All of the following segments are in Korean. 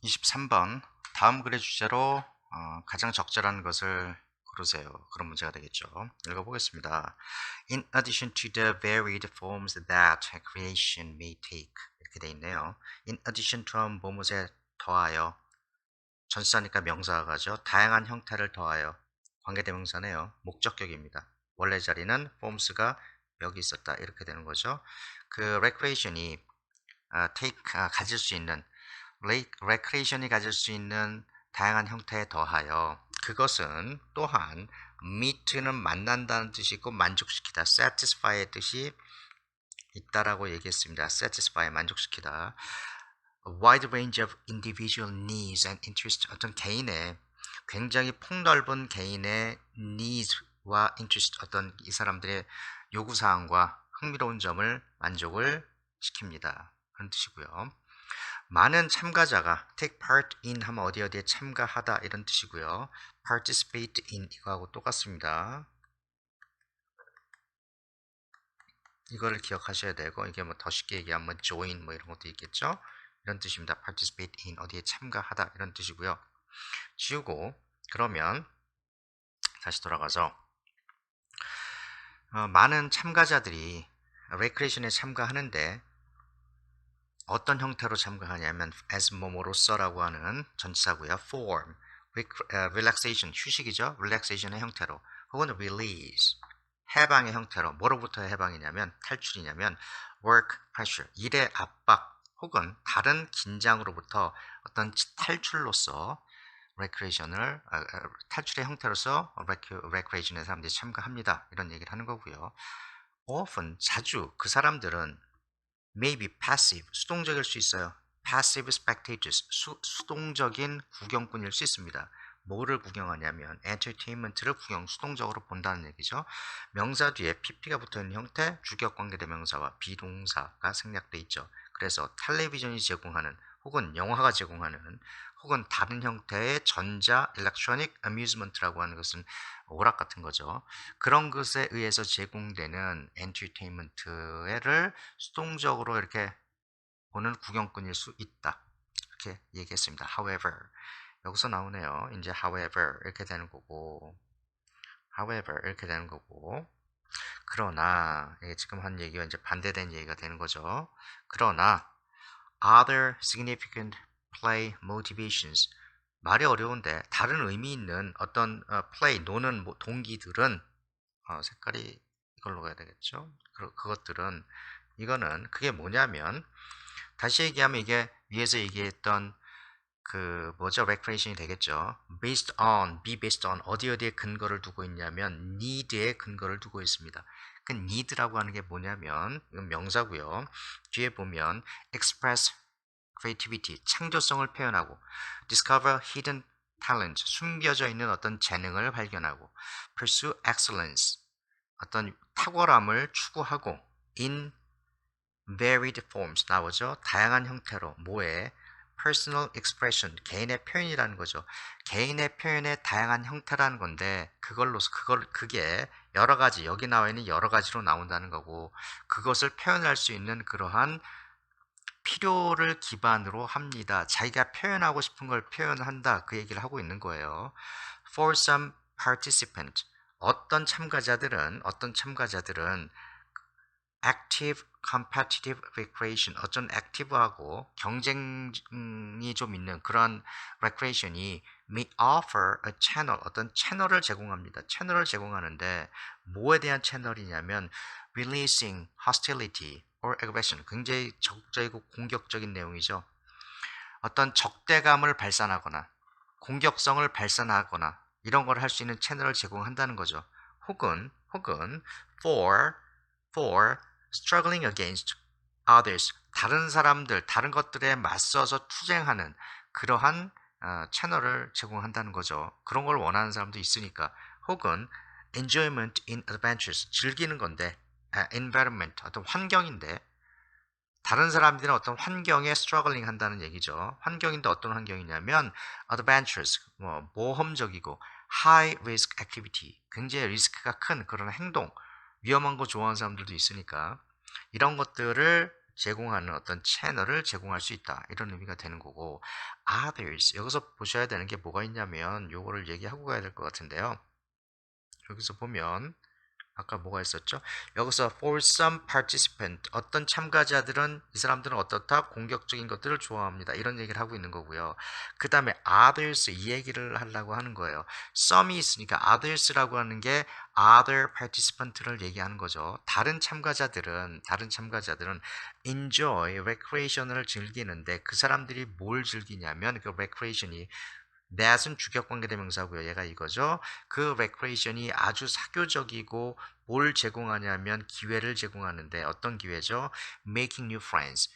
23번 다음 글의 주제로 가장 적절한 것을 고르세요. 그런 문제가 되겠죠. 읽어보겠습니다. In addition to the varied forms that creation may take 이렇게 돼 있네요. In addition to 뭐뭐에 더하여 전치사니까 명사가 가죠. 다양한 형태를 더하여 관계대명사네요. 목적격입니다. 원래 자리는 forms가 여기 있었다 이렇게 되는 거죠. 그 recreation이 가질 수 있는 레크레이션이 가질 수 있는 다양한 형태에 더하여 그것은 또한 meet는 만난다는 뜻이고 만족시키다, satisfy의 뜻이 있다라고 얘기했습니다. satisfy, 만족시키다. A wide range of individual needs and interests, 어떤 개인의 굉장히 폭넓은 개인의 needs와 interest, 어떤 이 사람들의 요구사항과 흥미로운 점을 만족을 시킵니다. 그런 뜻이고요. 많은 참가자가 take part in 하면 어디에 참가하다 이런 뜻이고요. participate in 이거하고 똑같습니다. 이거를 기억하셔야 되고 이게 뭐 더 쉽게 얘기하면 join 뭐 이런 것도 있겠죠. 이런 뜻입니다. participate in 어디에 참가하다 이런 뜻이고요. 지우고 그러면 다시 돌아가서 많은 참가자들이 레크레이션에 참가하는데 어떤 형태로 참가하냐면 as 뭐뭐로서라고 하는 전치사고요. form, relaxation, 휴식이죠. relaxation의 형태로 혹은 release, 해방의 형태로 뭐로부터 해방이냐면 탈출이냐면 work pressure, 일의 압박 혹은 다른 긴장으로부터 어떤 탈출로서 recreation을 탈출의 형태로서 recreation에 사람들이 참가합니다. 이런 얘기를 하는 거고요. often 자주 그 사람들은 may be passive, 수동적일 수 있어요. passive spectators, 수동적인 구경꾼일 수 있습니다. 뭐를 구경하냐면 entertainment를 수동적으로 본다는 얘기죠. 명사 뒤에 pp가 붙어있는 형태, 주격관계대명사와 비동사가 생략돼 있죠. 그래서 텔레비전이 제공하는 혹은 영화가 제공하는 혹은 다른 형태의 전자 electronic amusement라고 하는 것은 오락 같은 거죠. 그런 것에 의해서 제공되는 엔터테인먼트를 수동적으로 이렇게 보는 구경꾼일 수 있다. 이렇게 얘기했습니다. However, 여기서 나오네요. 이제 however 이렇게 되는 거고, however 이렇게 되는 거고, 그러나 이게 지금 한 얘기가 이제 반대된 얘기가 되는 거죠. 그러나 other significant play motivations, 말이 어려운데 다른 의미 있는 어떤 play 노는 동기들은 색깔이 이걸로 가야 되겠죠. 그것들은 이거는 그게 뭐냐면 다시 얘기하면 이게 위에서 얘기했던 그 뭐죠? recreation이 되겠죠. be based on 어디에 근거를 두고 있냐면 need에 근거를 두고 있습니다. 그 need라고 하는 게 뭐냐면 이건 명사고요. 뒤에 보면 express creativity, 창조성을 표현하고 discover hidden talent, 숨겨져 있는 어떤 재능을 발견하고 pursue excellence, 어떤 탁월함을 추구하고 in varied forms 나오죠. 다양한 형태로 뭐에 personal expression, 개인의 표현이라는 거죠. 개인의 표현의 다양한 형태라는 건데 그게 여러 가지 여기 나와 있는 여러 가지로 나온다는 거고 그것을 표현할 수 있는 그러한 필요를 기반으로 합니다. 자기가 표현하고 싶은 걸 표현한다. 그 얘기를 하고 있는 거예요. For some participant, 어떤 참가자들은 active competitive recreation, 어떤 액티브하고 경쟁이 좀 있는 그런 recreation이 may offer a channel, 어떤 채널을 제공합니다. 채널을 제공하는데 뭐에 대한 채널이냐면 releasing hostility or aggression, 굉장히 적극적이고 공격적인 내용이죠. 어떤 적대감을 발산하거나 공격성을 발산하거나 이런 걸 할 수 있는 채널을 제공한다는 거죠. 혹은 for struggling against others, 다른 사람들, 다른 것들에 맞서서 투쟁하는 그러한 채널을 제공한다는 거죠. 그런 걸 원하는 사람도 있으니까. 혹은 enjoyment in adventures, 즐기는 건데 environment, 어떤 환경인데 다른 사람들은 어떤 환경에 struggling 한다는 얘기죠. 환경인데 어떤 환경이냐면 adventures, 모험적이고 high risk activity, 굉장히 리스크가 큰 그런 행동, 위험한 거 좋아하는 사람들도 있으니까 이런 것들을 제공하는 어떤 채널을 제공할 수 있다. 이런 의미가 되는 거고 others 여기서 보셔야 되는 게 뭐가 있냐면 요거를 얘기하고 가야 될 것 같은데요. 여기서 보면 아까 뭐가 있었죠? 여기서 for some participant 어떤 참가자들은 이 사람들은 어떻다? 공격적인 것들을 좋아합니다. 이런 얘기를 하고 있는 거고요. 그 다음에 others 이 얘기를 하려고 하는 거예요. some이 있으니까 others라고 하는 게 other participant를 얘기하는 거죠. 다른 참가자들은 enjoy recreation을 즐기는데 그 사람들이 뭘 즐기냐면 그 recreation이 that은 주격관계 대명사고요. 얘가 이거죠. 그 recreation이 아주 사교적이고 뭘 제공하냐면 기회를 제공하는데 어떤 기회죠? Making new friends.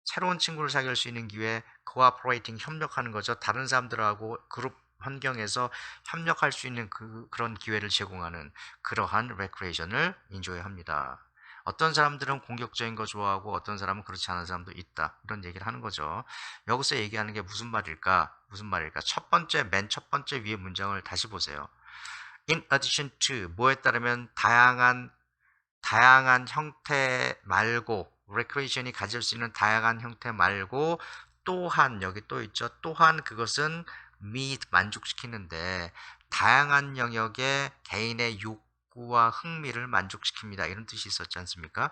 새로운 친구를 사귈 수 있는 기회, cooperating 협력하는 거죠. 다른 사람들하고 그룹 환경에서 협력할 수 있는 그런 기회를 제공하는 그러한 recreation을 enjoy합니다. 어떤 사람들은 공격적인 거 좋아하고 어떤 사람은 그렇지 않은 사람도 있다. 이런 얘기를 하는 거죠. 여기서 얘기하는 게 무슨 말일까? 맨 첫 번째 위에 문장을 다시 보세요. In addition to 뭐에 따르면 다양한 형태 말고 recreation이 가질 수 있는 다양한 형태 말고 또한 여기 또 있죠. 또한 그것은 meet 만족시키는데 다양한 영역의 개인의 욕구와 흥미를 만족시킵니다. 이런 뜻이 있었지 않습니까?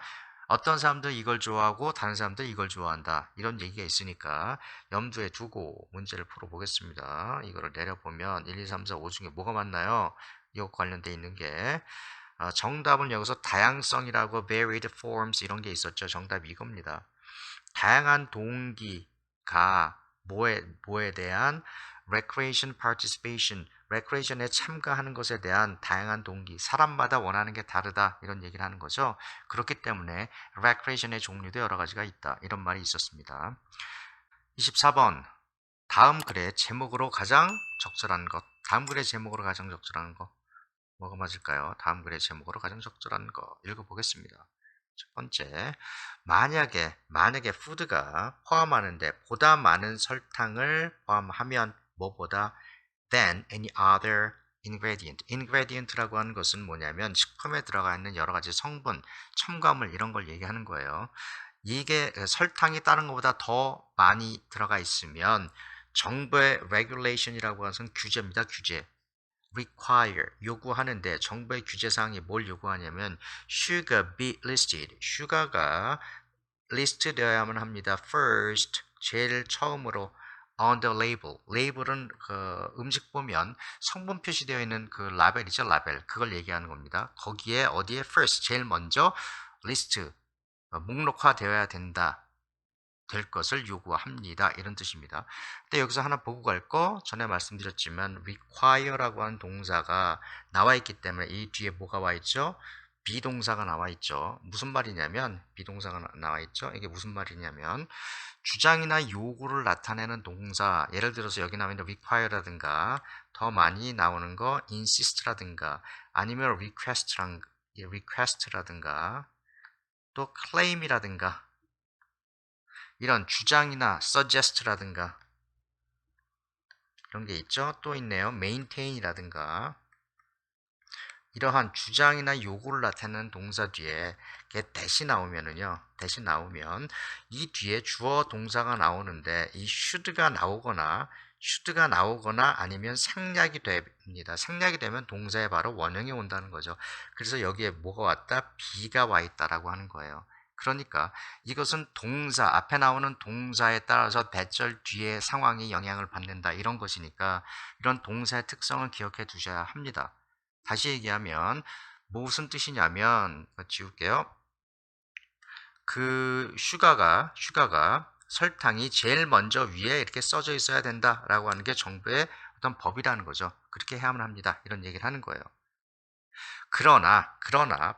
어떤 사람들 이걸 좋아하고 다른 사람들 이걸 좋아한다. 이런 얘기가 있으니까 염두에 두고 문제를 풀어보겠습니다. 이거를 내려보면 1, 2, 3, 4, 5 중에 뭐가 맞나요? 이거 관련돼 있는 게 정답은 여기서 다양성이라고 varied forms 이런 게 있었죠. 정답이 이겁니다. 다양한 동기가 뭐에 대한 recreation participation, recreation에 참가하는 것에 대한 다양한 동기, 사람마다 원하는 게 다르다 이런 얘기를 하는 거죠. 그렇기 때문에 recreation의 종류도 여러 가지가 있다 이런 말이 있었습니다. 24번 다음 글의 제목으로 가장 적절한 것. 다음 글의 제목으로 가장 적절한 것. 뭐가 맞을까요? 다음 글의 제목으로 가장 적절한 거 읽어보겠습니다. 첫 번째, 만약에 푸드가 포함하는데 보다 많은 설탕을 포함하면 뭐보다 than any other ingredient. ingredient라고 하는 것은 뭐냐면 식품에 들어가 있는 여러 가지 성분, 첨가물 이런 걸 얘기하는 거예요. 이게 설탕이 다른 것보다 더 많이 들어가 있으면 정부의 regulation이라고 하는 것은 규제입니다. 규제. require 요구하는데 정부의 규제사항이 뭘 요구하냐면 sugar be listed 슈가가 리스트 되어야만 합니다. first 제일 처음으로 on the label 레이블은 그 음식 보면 성분 표시되어 있는 그 라벨이죠. 라벨 그걸 얘기하는 겁니다. 거기에 어디에 first 제일 먼저 리스트 목록화 되어야 된다. 될 것을 요구합니다. 이런 뜻입니다. 근데 여기서 하나 보고 갈 거 전에 말씀드렸지만 require라고 하는 동사가 나와 있기 때문에 이 뒤에 뭐가 와 있죠? 비동사가 나와 있죠. 무슨 말이냐면 비동사가 나와 있죠. 이게 무슨 말이냐면 주장이나 요구를 나타내는 동사 예를 들어서 여기 나와 있는 require라든가 더 많이 나오는 거 insist라든가 아니면 request라든가 또 claim이라든가 이런 주장이나 suggest라든가 이런 게 있죠. 또 있네요. maintain이라든가 이러한 주장이나 요구를 나타내는 동사 뒤에 대시 나오면은요. 대시 나오면 이 뒤에 주어 동사가 나오는데 이 should가 나오거나 아니면 생략이 됩니다. 생략이 되면 동사에 바로 원형이 온다는 거죠. 그래서 여기에 뭐가 왔다? be가 와 있다라고 하는 거예요. 그러니까 이것은 동사, 앞에 나오는 동사에 따라서 대절 뒤에 상황이 영향을 받는다 이런 것이니까 이런 동사의 특성을 기억해 두셔야 합니다. 다시 얘기하면 무슨 뜻이냐면 지울게요. 그 슈가가 설탕이 제일 먼저 위에 이렇게 써져 있어야 된다라고 하는 게 정부의 어떤 법이라는 거죠. 그렇게 해야만 합니다. 이런 얘기를 하는 거예요. 그러나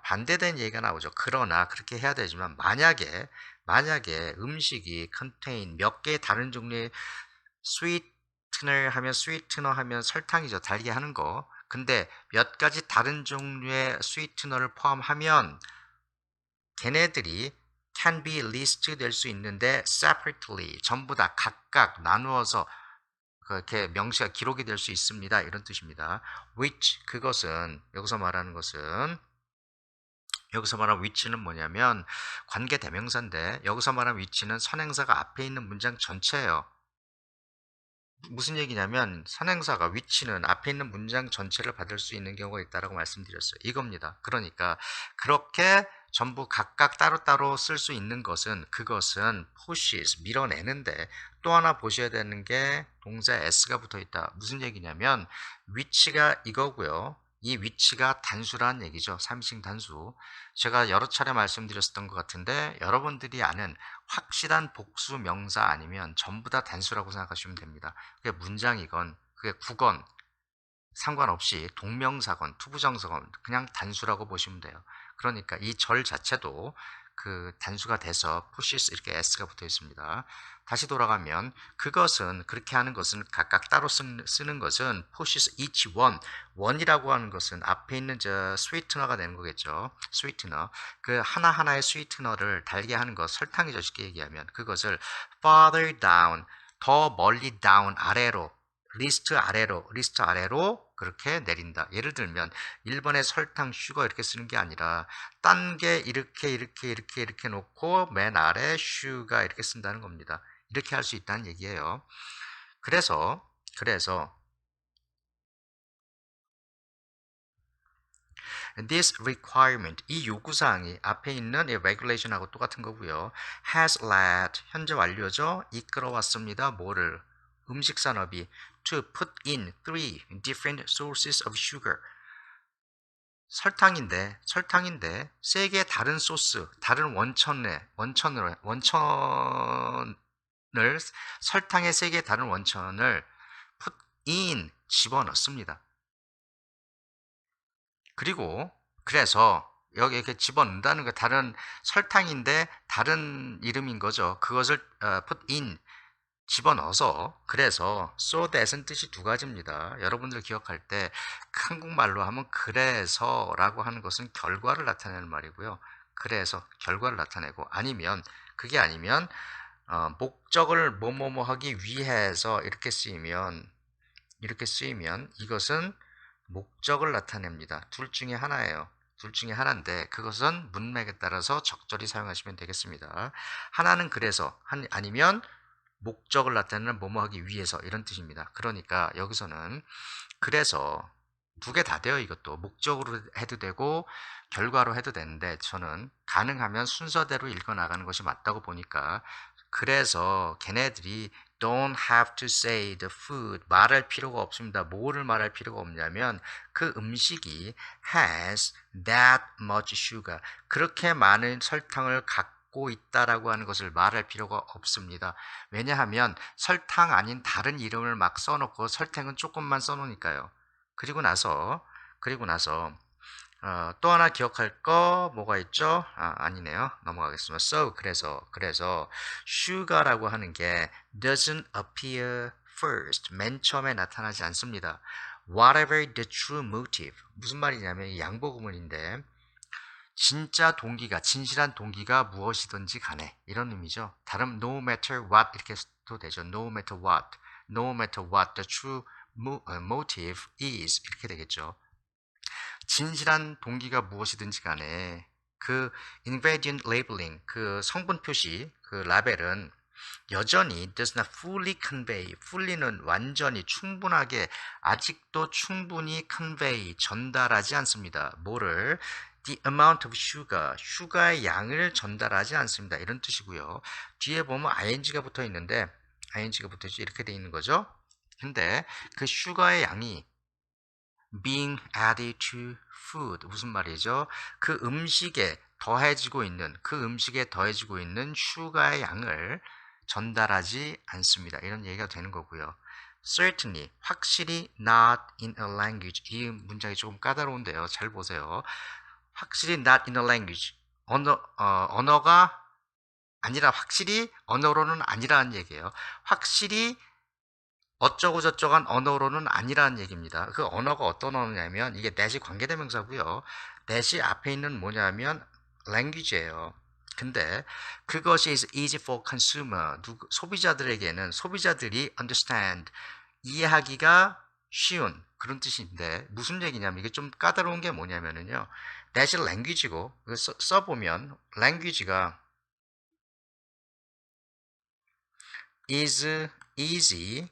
반대된 얘기가 나오죠. 그러나 그렇게 해야 되지만 만약에 음식이 contain 몇 개의 다른 종류의 스위트너 하면 설탕이죠. 달게 하는 거. 근데 몇 가지 다른 종류의 스위트너를 포함하면 걔네들이 can be list 될 수 있는데 separately 전부 다 각각 나누어서 그렇게 명시가 기록이 될 수 있습니다. 이런 뜻입니다. which 그것은 여기서 말하는 것은 여기서 말하는 위치는 뭐냐면 관계 대명사인데 여기서 말하는 위치는 선행사가 앞에 있는 문장 전체예요. 무슨 얘기냐면 선행사가 위치는 앞에 있는 문장 전체를 받을 수 있는 경우가 있다라고 말씀드렸어요. 이겁니다. 그러니까 그렇게 전부 각각 따로따로 쓸 수 있는 것은 그것은 pushes 밀어내는데 또 하나 보셔야 되는 게 동사 s가 붙어 있다. 무슨 얘기냐면 위치가 이거고요. 이 위치가 단수란 얘기죠. 3인칭 단수. 제가 여러 차례 말씀드렸었던 것 같은데 여러분들이 아는 확실한 복수 명사 아니면 전부 다 단수라고 생각하시면 됩니다. 그게 문장이건 그게 국어건 상관없이 동명사건 투부정사건 그냥 단수라고 보시면 돼요. 그러니까 이 절 자체도 그 단수가 돼서 pushes 이렇게 s가 붙어 있습니다. 다시 돌아가면 그것은 그렇게 하는 것은 각각 따로 쓰는 것은 pushes each one이라고 하는 것은 앞에 있는 저 스위트너가 되는 거겠죠. 스위트너 그 하나하나의 스위트너를 달게 하는 것 설탕이죠. 쉽게 얘기하면 그것을 farther down 더 멀리 down 아래로 리스트 아래로 그렇게 내린다. 예를 들면 1번에 설탕, 슈거 이렇게 쓰는 게 아니라 딴 게 이렇게 놓고 맨 아래 슈가 이렇게 쓴다는 겁니다. 이렇게 할 수 있다는 얘기예요. 그래서 this requirement 이 요구사항이 앞에 있는 이 regulation하고 똑같은 거고요. has led 현재 완료죠. 이끌어왔습니다. 뭐를 음식 산업이 to put in 3 different sources of sugar 설탕인데 세 개의 다른 소스, 다른 원천을 설탕의 세 개의 다른 원천을 put in 집어넣습니다. 그리고 그래서 여기 이렇게 집어넣는다는 거 다른 설탕인데 다른 이름인 거죠. 그것을 put in 집어넣어서 그래서 so that은 뜻이 두 가지입니다. 여러분들 기억할 때 한국말로 하면 그래서라고 하는 것은 결과를 나타내는 말이고요. 그래서 결과를 나타내고 아니면 그게 아니면 목적을 뭐뭐뭐 하기 위해서 이렇게 쓰이면 이것은 목적을 나타냅니다. 둘 중에 하나예요. 둘 중에 하나인데 그것은 문맥에 따라서 적절히 사용하시면 되겠습니다. 하나는 그래서 아니면 목적을 나타내는 뭐뭐 하기 위해서 이런 뜻입니다. 그러니까 여기서는 그래서 두 개 다 돼요. 이것도 목적으로 해도 되고 결과로 해도 되는데 저는 가능하면 순서대로 읽어 나가는 것이 맞다고 보니까 그래서 걔네들이 don't have to say the food 말할 필요가 없습니다. 뭐를 말할 필요가 없냐면 그 음식이 has that much sugar 그렇게 많은 설탕을 갖고 있다라고 하는 것을 말할 필요가 없습니다. 왜냐하면 설탕 아닌 다른 이름을 막 써놓고 설탕은 조금만 써놓으니까요. 그리고 나서 또 하나 기억할 거 뭐가 있죠? 아니네요. 넘어가겠습니다. So 그래서 sugar라고 하는 게 doesn't appear first. 맨 처음에 나타나지 않습니다. Whatever the true motive. 무슨 말이냐면 이 양보 구문인데 진짜 동기가 진실한 동기가 무엇이든지 간에 이런 의미죠. 다른 no matter what 이렇게 써도 되죠. no matter what the true motive is 이렇게 되겠죠. 진실한 동기가 무엇이든지 간에 그 ingredient labeling 그 성분 표시 그 라벨은 여전히 does not fully convey fully는 완전히 충분하게 아직도 충분히 convey 전달하지 않습니다. 뭐를 the amount of sugar 슈가의 양을 전달하지 않습니다. 이런 뜻이고요. 뒤에 보면 ing가 붙어 있는데 ing가 붙어 있죠. 이렇게 돼 있는 거죠. 근데 그 슈가의 양이 being added to food 무슨 말이죠? 그 음식에 더해지고 있는 슈가의 양을 전달하지 않습니다. 이런 얘기가 되는 거고요. Certainly 확실히 not in a language 이 문장이 조금 까다로운데요. 잘 보세요. 확실히 not in a language 언어가 아니라 확실히 언어로는 아니라는 얘기예요. 확실히 어쩌고 저쩌고한 언어로는 아니라는 얘기입니다. 그 언어가 어떤 언어냐면 이게 that이 관계대명사고요. that이 앞에 있는 뭐냐면 language예요. 근데 그것이 is easy for consumer 소비자들에게는 소비자들이 understand 이해하기가 쉬운 그런 뜻인데 무슨 얘기냐면 이게 좀 까다로운 게 뭐냐면요. that이 language고 써보면 language가 is easy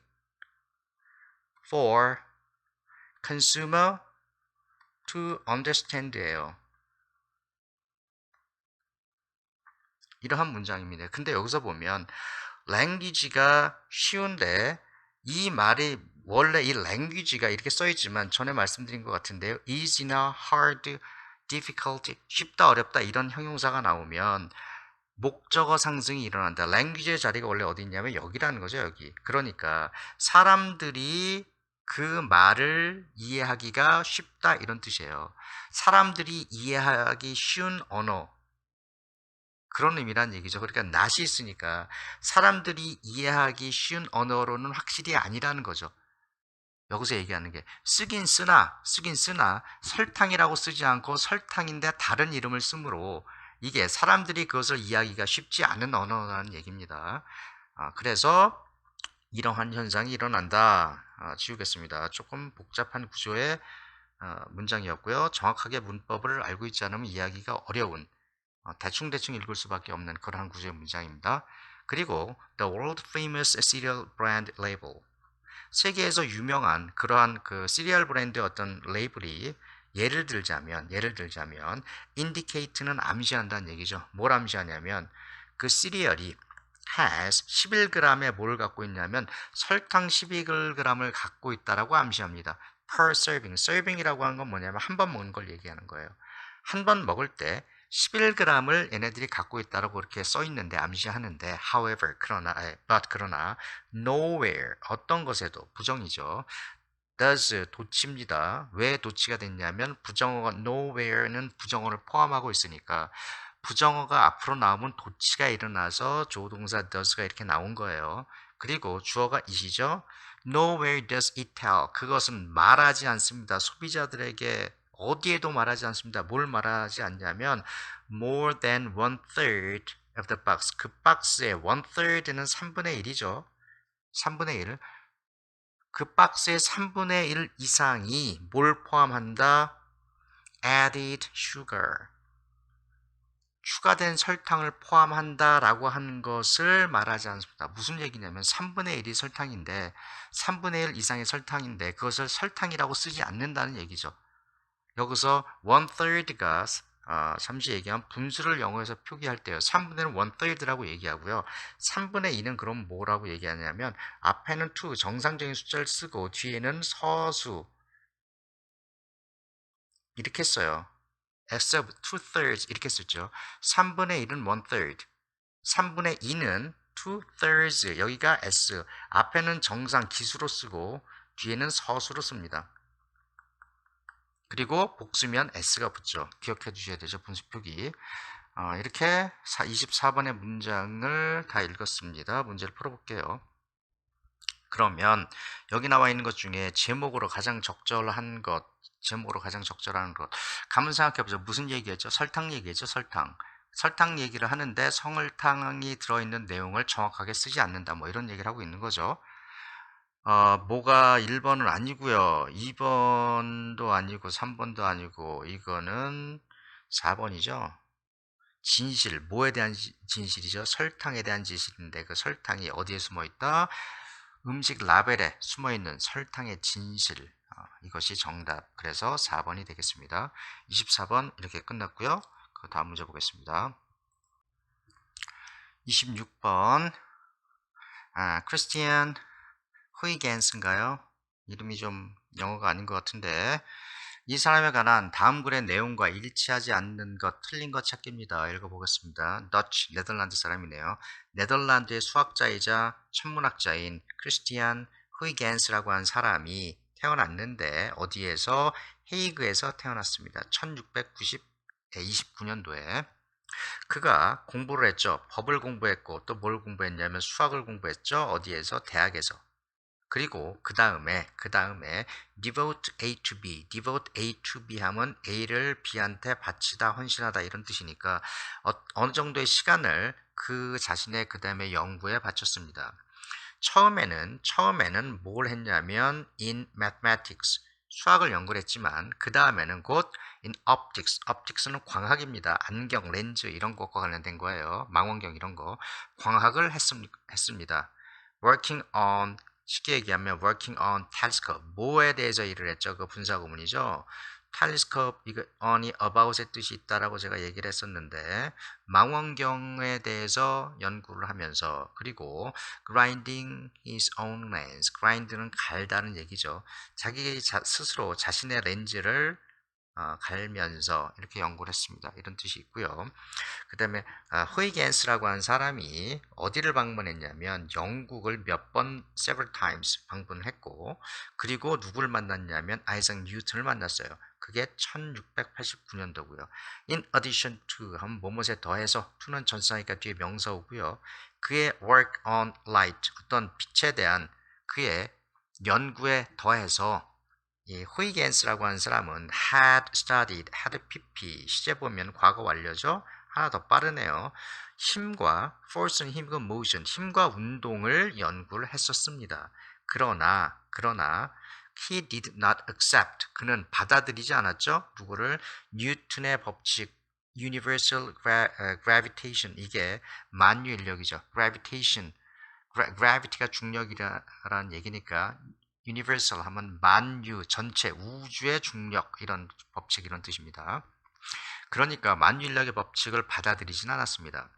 for consumer to understand예요. 이러한 문장입니다. 근데 여기서 보면 language가 쉬운데 이 말이 원래 이 language가 이렇게 써있지만 전에 말씀드린 것 같은데요. easy나 hard, difficult, 쉽다, 어렵다 이런 형용사가 나오면 목적어 상승이 일어난다. language의 자리가 원래 어디 있냐면 여기라는 거죠. 여기. 그러니까 사람들이 그 말을 이해하기가 쉽다 이런 뜻이에요. 사람들이 이해하기 쉬운 언어 그런 의미란 얘기죠. 그러니까 낫이 있으니까 사람들이 이해하기 쉬운 언어로는 확실히 아니라는 거죠. 여기서 얘기하는 게 쓰긴 쓰나 설탕이라고 쓰지 않고 설탕인데 다른 이름을 쓰므로 이게 사람들이 그것을 이해하기가 쉽지 않은 언어라는 얘기입니다. 그래서 이러한 현상이 일어난다. 지우겠습니다. 조금 복잡한 구조의 문장이었고요. 정확하게 문법을 알고 있지 않으면 이해하기가 어려운 대충 읽을 수밖에 없는 그러한 구조의 문장입니다. 그리고 The world famous cereal brand label 세계에서 유명한 그러한 그 시리얼 브랜드의 어떤 레이블이 예를 들자면 indicate는 암시한다는 얘기죠. 뭘 암시하냐면 그 시리얼이 has 11g의 뭘 갖고 있냐면 설탕 12g을 갖고 있다라고 암시합니다. per serving. serving이라고 하는 건 뭐냐면 한 번 먹는 걸 얘기하는 거예요. 한 번 먹을 때 11g을 얘네들이 갖고 있다라고 그렇게 써 있는데 암시하는데 however 그러나 nowhere 어떤 것에도 부정이죠. does 도치입니다. 왜 도치가 됐냐면 부정어가 nowhere는 부정어를 포함하고 있으니까 부정어가 앞으로 나오면 도치가 일어나서 조동사 does가 이렇게 나온 거예요. 그리고 주어가 it이죠. nowhere does it tell 그것은 말하지 않습니다. 소비자들에게 어디에도 말하지 않습니다. 뭘 말하지 않냐면 more than 1/3 of the box 그 박스의 1/3는 3분의 1이죠. 3분의 1. 그 박스의 3분의 1 이상이 뭘 포함한다? added sugar. 추가된 설탕을 포함한다라고 하는 것을 말하지 않습니다. 무슨 얘기냐면 3분의 1이 설탕인데 3분의 1 이상의 설탕인데 그것을 설탕이라고 쓰지 않는다는 얘기죠. 여기서 1/3가 잠시 얘기한 분수를 영어에서 표기할 때요. 3분의 1은 1/3라고 얘기하고요. 3분의 2는 그럼 뭐라고 얘기하냐면 앞에는 2 정상적인 숫자를 쓰고 뒤에는 서수 이렇게 써요. S of 2/3 이렇게 쓰죠. 3분의 1은 1/3 3분의 2는 2/3 여기가 S 앞에는 정상 기수로 쓰고 뒤에는 서수로 씁니다. 그리고 복수면 S가 붙죠. 기억해 주셔야 되죠. 분수 표기. 이렇게 24번의 문장을 다 읽었습니다. 문제를 풀어볼게요. 그러면 여기 나와 있는 것 중에 제목으로 가장 적절한 것, 가만 생각해 보죠. 무슨 얘기했죠? 설탕 얘기했죠. 설탕 얘기를 하는데 설탕이 들어있는 내용을 정확하게 쓰지 않는다. 뭐 이런 얘기를 하고 있는 거죠. 뭐가 1번은 아니고요. 2번도 아니고 3번도 아니고 이거는 4번이죠. 진실, 뭐에 대한 진실이죠? 설탕에 대한 진실인데 그 설탕이 어디에 숨어 있다? 음식 라벨에 숨어 있는 설탕의 진실. 이것이 정답. 그래서 4번이 되겠습니다. 24번 이렇게 끝났고요. 그 다음 문제 보겠습니다. 26번 크리스티안 후이겐스인가요? 이름이 좀 영어가 아닌 것 같은데 이 사람에 관한 다음 글의 내용과 일치하지 않는 것, 틀린 것 찾기입니다. 읽어보겠습니다. 더치, 네덜란드 사람이네요. 네덜란드의 수학자이자 천문학자인 크리스티안 후이겐스라고 한 사람이 태어났는데 어디에서? 헤이그에서 태어났습니다. 1629년도에 그가 공부를 했죠. 법을 공부했고 또 뭘 공부했냐면 수학을 공부했죠. 어디에서? 대학에서. 그리고 그 다음에 devote A to B, devote A to B 하면 A를 B한테 바치다, 헌신하다 이런 뜻이니까 어느 정도의 시간을 그 자신의 그 다음에 연구에 바쳤습니다. 처음에는 뭘 했냐면 in mathematics, 수학을 연구를 했지만 그 다음에는 곧 in optics, optics는 광학입니다. 안경, 렌즈 이런 것과 관련된 거예요. 망원경 이런 거 광학을 했습니다. working on 쉽게 얘기하면 working on telescope 뭐에 대해서 일을 했죠? 그 분사구문이죠. telescope 이거 on이 about의 뜻이 있다라고 제가 얘기를 했었는데 망원경에 대해서 연구를 하면서 그리고 grinding his own lens grind는 갈다는 얘기죠. 자기 스스로 자신의 렌즈를 갈면서 이렇게 연구를 했습니다. 이런 뜻이 있고요. 그 다음에 후이겐스라고 하는 사람이 어디를 방문했냐면 영국을 몇 번 several times 방문했고 그리고 누구를 만났냐면 아이작 뉴턴을 만났어요. 그게 1689년도고요. In addition to 하면 뭐뭐에 더해서 to는 전치사니까 뒤에 명사 오고요. 그의 work on light 어떤 빛에 대한 그의 연구에 더해서 이 후이겐스라고 하는 사람은 had studied, had pp 시제 보면 과거 완료죠. 하나 더 빠르네요. 힘과 force는 힘과 motion, 힘과 운동을 연구를 했었습니다. 그러나 he did not accept, 그는 받아들이지 않았죠. 누구를? 뉴턴의 법칙 universal gravitation, 이게 만유인력이죠. gravitation, gravity가 중력이라는 얘기니까 universal 하면 만유, 전체, 우주의 중력 이런 법칙 이런 뜻입니다. 그러니까 만유인력의 법칙을 받아들이진 않았습니다.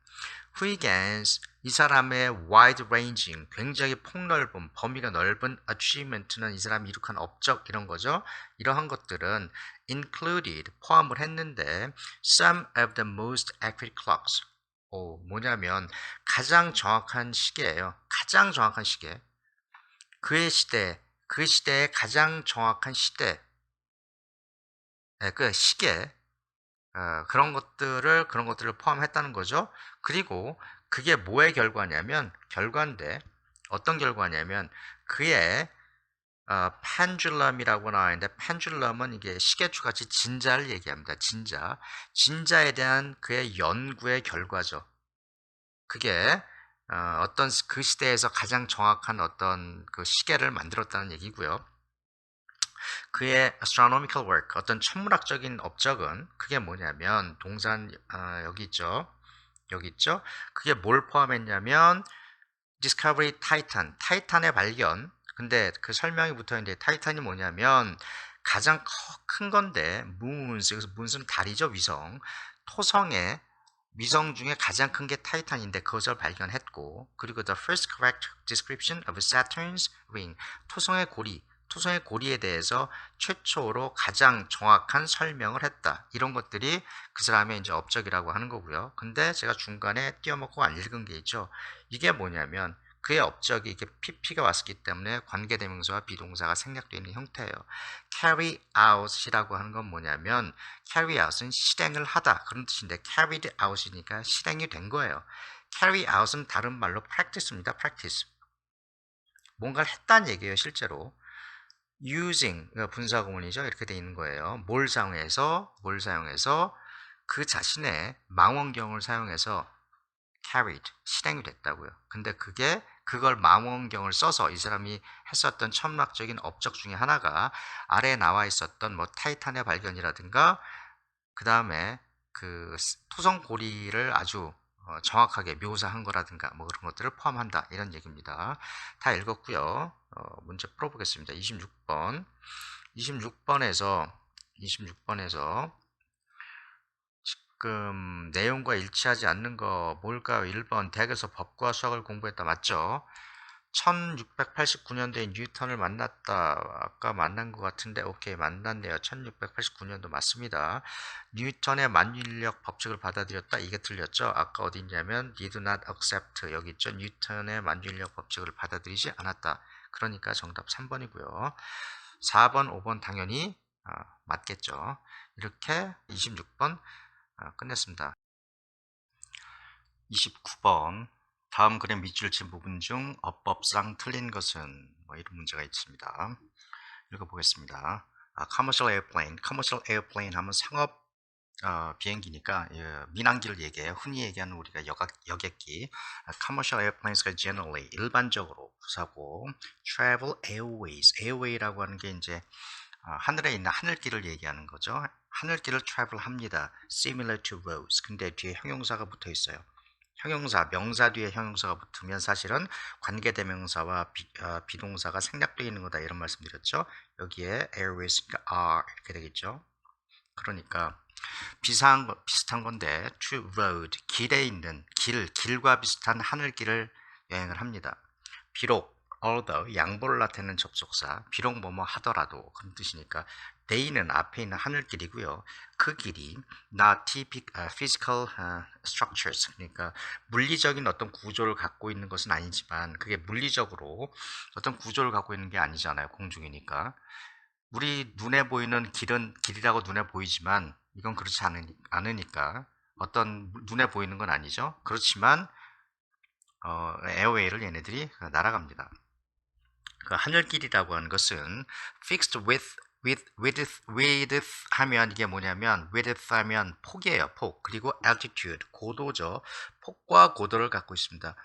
후이겐스 이 사람의 wide ranging 굉장히 폭넓은 범위가 넓은 achievement는 이 사람이 이룩한 업적 이런 거죠. 이러한 것들은 included 포함을 했는데 some of the most accurate clocks 뭐냐면 가장 정확한 시계예요. 가장 정확한 시계. 그의 시대 그 시대의 가장 정확한 시대 그 시계 그런 것들을 포함했다는 거죠. 그리고 그게 뭐의 결과인데 어떤 결과냐면 그의 펜줄럼이라고 나와 있는데 펜줄럼은 이게 시계추 같이 진자를 얘기합니다. 진자에 대한 그의 연구의 결과죠. 그게 어떤 그 시대에서 가장 정확한 어떤 그 시계를 만들었다는 얘기고요. 그의 astronomical work, 어떤 천문학적인 업적은 그게 뭐냐면 동산 여기 있죠. 그게 뭘 포함했냐면 discovery titan, 타이탄의 발견. 근데 그 설명이 붙어 있는데 타이탄이 뭐냐면 가장 큰 건데 moons, 그래서 moons는 달이죠, 위성. 토성의 위성 중에 가장 큰 게 타이탄인데 그것을 발견했고 그리고 the first correct description of Saturn's ring, 토성의 고리에 대해서 최초로 가장 정확한 설명을 했다. 이런 것들이 그 사람의 이제 업적이라고 하는 거고요. 근데 제가 중간에 띄워먹고 안 읽은 게 있죠. 이게 뭐냐면 그의 업적이 이게 pp가 왔기 때문에 관계대명사와 비동사가 생략되어 있는 형태예요. carry out이라고 하는 건 뭐냐면 carry out은 실행을 하다 그런 뜻인데 carried out이니까 실행이 된 거예요. carry out은 다른 말로 practice입니다. practice. 뭔가를 했다는 얘기예요. 실제로. using 분사구문이죠. 이렇게 돼 있는 거예요. 뭘 사용해서 그 자신의 망원경을 사용해서 carried 실행이 됐다고요. 근데 그걸 망원경을 써서 이 사람이 했었던 천문학적인 업적 중에 하나가 아래에 나와 있었던 뭐 타이탄의 발견이라든가 그 다음에 그 토성 고리를 아주 정확하게 묘사한 거라든가 뭐 그런 것들을 포함한다 이런 얘기입니다. 다 읽었고요. 문제 풀어보겠습니다. 26번에서 지금 내용과 일치하지 않는 거 뭘까요? 1번 댁에서 법과 수학을 공부했다. 맞죠? 1689년도에 뉴턴을 만났다. 아까 만난 것 같은데 오케이 만났네요. 1689년도 맞습니다. 뉴턴의 만유인력 법칙을 받아들였다. 이게 틀렸죠. 아까 어디 있냐면 did not accept 여기 있죠. 뉴턴의 만유인력 법칙을 받아들이지 않았다. 그러니까 정답 3번이고요. 4번, 5번 당연히 맞겠죠. 이렇게 26번 끝냈습니다. 29번 다음 글의 밑줄 친 부분 중 어법상 틀린 것은 뭐 이런 문제가 있습니다. 읽어보겠습니다. commercial airplane 하면 상업 비행기니까 민항기를 얘기해요. 흔히 얘기하는 우리가 여객기. commercial airplanes가 generally 일반적으로 부사고 travel airways라고 하는 게 이제 하늘에 있는 하늘길을 얘기하는 거죠. 하늘길을 travel 합니다. Similar to roads. 근데 뒤에 형용사가 붙어 있어요. 형용사, 명사 뒤에 형용사가 붙으면 사실은 관계대명사와 비동사가 생략되어 있는 거다 이런 말씀드렸죠. 여기에 areas, are 이렇게 되겠죠. 그러니까 비슷한 건데 to road, 길에 있는 길과 비슷한 하늘길을 여행을 합니다. 비록 although 양보를 나타내는 접속사, 비록 뭐뭐 하더라도 그런 뜻이니까 they는 앞에 있는 하늘길이고요. 그 길이 not physical structures, 그러니까 물리적인 어떤 구조를 갖고 있는 것은 아니지만 그게 물리적으로 어떤 구조를 갖고 있는 게 아니잖아요. 공중이니까. 우리 눈에 보이는 길은 길이라고 눈에 보이지만 이건 그렇지 않으니까 어떤 눈에 보이는 건 아니죠. 그렇지만 에어웨이를 얘네들이 날아갑니다. 그 하늘길이라고 하는 것은 fixed width 하면 이게 뭐냐면 width 하면 폭이에요. 폭. 그리고 altitude 고도죠. 폭과 고도를 갖고 있습니다.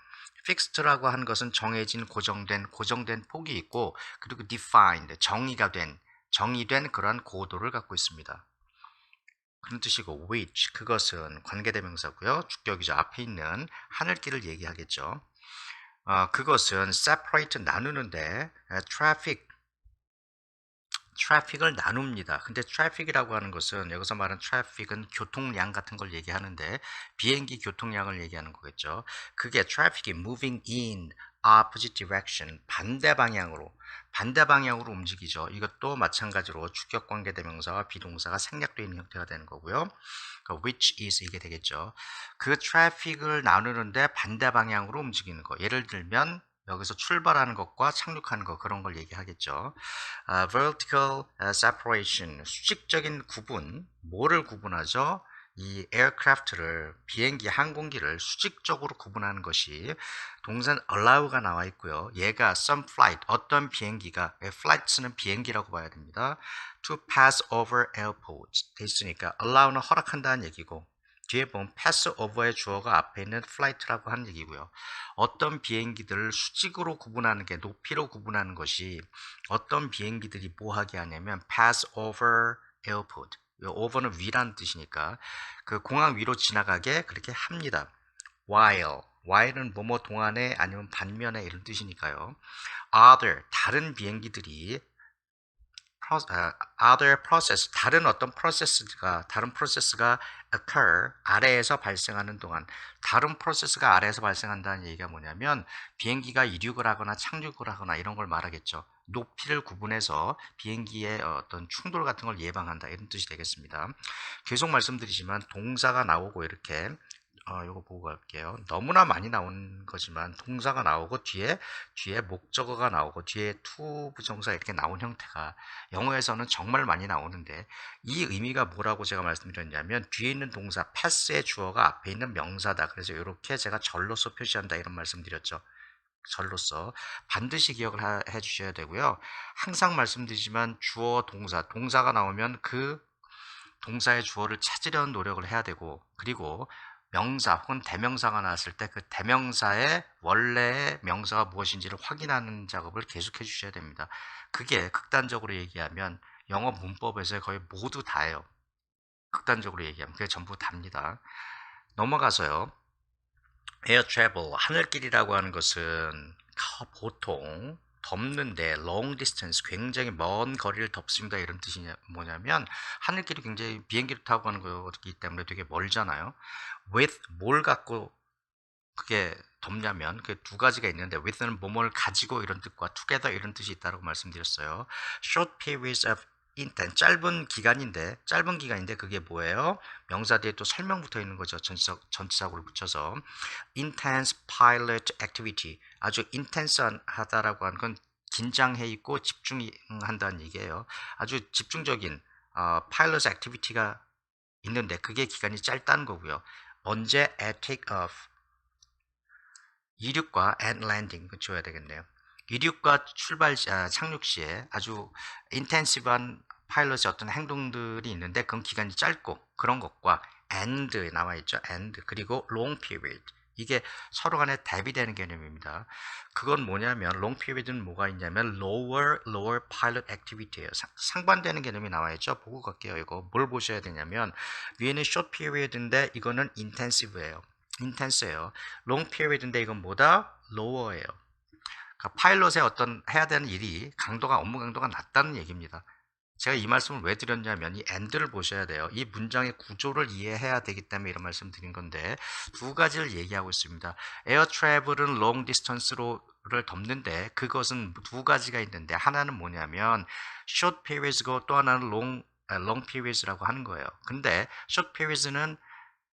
fixed라고 하는 것은 정해진 고정된 폭이 있고 그리고 defined 정의된 그러한 고도를 갖고 있습니다. 그런 뜻이고 which 그것은 관계대명사고요. 주격이죠. 앞에 있는 하늘길을 얘기하겠죠. 그것은 separate 나누는데 traffic을 나눕니다. 근데 traffic이라고 하는 것은 여기서 말하는 traffic은 교통량 같은 걸 얘기하는데 비행기 교통량을 얘기하는 거겠죠. 그게 traffic이 moving in opposite direction 반대 방향으로 움직이죠. 이것도 마찬가지로 주격 관계대명사와 비동사가 생략되어 있는 형태가 되는 거고요. which is 이게 되겠죠. 그 traffic을 나누는데 반대 방향으로 움직이는 거. 예를 들면 여기서 출발하는 것과 착륙하는 것 그런 걸 얘기하겠죠. vertical separation 수직적인 구분 뭐를 구분하죠? 이 aircraft를 비행기 항공기를 수직적으로 구분하는 것이 동사 allow가 나와 있고요. 얘가 some flight 어떤 비행기가 flights는 비행기라고 봐야 됩니다. to pass over airports 돼 있으니까 allow는 허락한다는 얘기고 뒤에 보면 pass over의 주어가 앞에 있는 flight라고 하는 얘기고요. 어떤 비행기들을 수직으로 구분하는 게 높이로 구분하는 것이 어떤 비행기들이 뭐 하게 하냐면 pass over airport over는 위라는 뜻이니까 그 공항 위로 지나가게 그렇게 합니다. while은 뭐뭐 동안에 아니면 반면에 이런 뜻이니까요. 다른 비행기들이 other process 다른 프로세스가 occur 아래에서 발생하는 동안 다른 프로세스가 아래에서 발생한다는 얘기가 뭐냐면 비행기가 이륙을 하거나 착륙을 하거나 이런 걸 말하겠죠. 높이를 구분해서 비행기의 어떤 충돌 같은 걸 예방한다 이런 뜻이 되겠습니다. 계속 말씀드리지만 동사가 나오고 이렇게 이거 보고 갈게요. 너무나 많이 나오는 거지만 동사가 나오고 뒤에 목적어가 나오고 뒤에 to 부정사 이렇게 나온 형태가 영어에서는 정말 많이 나오는데 이 의미가 뭐라고 제가 말씀드렸냐면 뒤에 있는 동사 pass의 주어가 앞에 있는 명사다. 그래서 이렇게 제가 절로서 표시한다 이런 말씀드렸죠. 절로서 반드시 기억을 해 주셔야 되고요. 항상 말씀드리지만 주어 동사가 나오면 그 동사의 주어를 찾으려는 노력을 해야 되고 그리고 명사 혹은 대명사가 나왔을 때 그 대명사의 원래의 명사가 무엇인지를 확인하는 작업을 계속해 주셔야 됩니다. 그게 극단적으로 얘기하면 영어 문법에서 거의 모두 다예요. 극단적으로 얘기하면 그게 전부 답니다. 넘어가서요. 에어 트래블, 하늘길이라고 하는 것은 보통 덮는데 long distance, 굉장히 먼 거리를 덮습니다. 이런 뜻이 뭐냐면 하늘길이 굉장히 비행기를 타고 가는 거기 때문에 되게 멀잖아요. with 뭘 갖고 그게 덮냐면 그 두 가지가 있는데 with는 뭐뭐를 가지고 이런 뜻과 together 이런 뜻이 있다고 말씀드렸어요. short periods of intense 짧은 기간인데 그게 뭐예요? 명사 뒤에 또 설명 붙어 있는 거죠. 전치사구를 붙여서 intense pilot activity 아주 intense하다라고 하는 건 긴장해 있고 집중한다는 얘기예요. 아주 집중적인 pilot activity가 있는데 그게 기간이 짧다는 거고요. 언제 at take-off 이륙과 and landing 줘야 되겠네요. 이륙과 착륙 시에 아주 인텐시브한 파일럿의 어떤 행동들이 있는데 그건 기간이 짧고 그런 것과 and 나와 있죠. and 그리고 long period 이게 서로 간에 대비되는 개념입니다. 그건 뭐냐면 long period는 뭐가 있냐면 lower pilot activity예요. 상반되는 개념이 나와있죠. 보고 갈게요. 이거 뭘 보셔야 되냐면 위에는 short period인데 이거는 intensive예요. intense예요. long period인데 이건 뭐다? lower예요. 그러니까 파일럿의 어떤 해야 되는 일이 업무 강도가 낮다는 얘기입니다. 제가 이 말씀을 왜 드렸냐면 이 and를 보셔야 돼요. 이 문장의 구조를 이해해야 되기 때문에 이런 말씀 드린 건데 두 가지를 얘기하고 있습니다. 에어 트래블은 long distance를 덮는데 그것은 두 가지가 있는데 하나는 뭐냐면 short periods고 또 하나는 long periods라고 하는 거예요. 근데 short periods는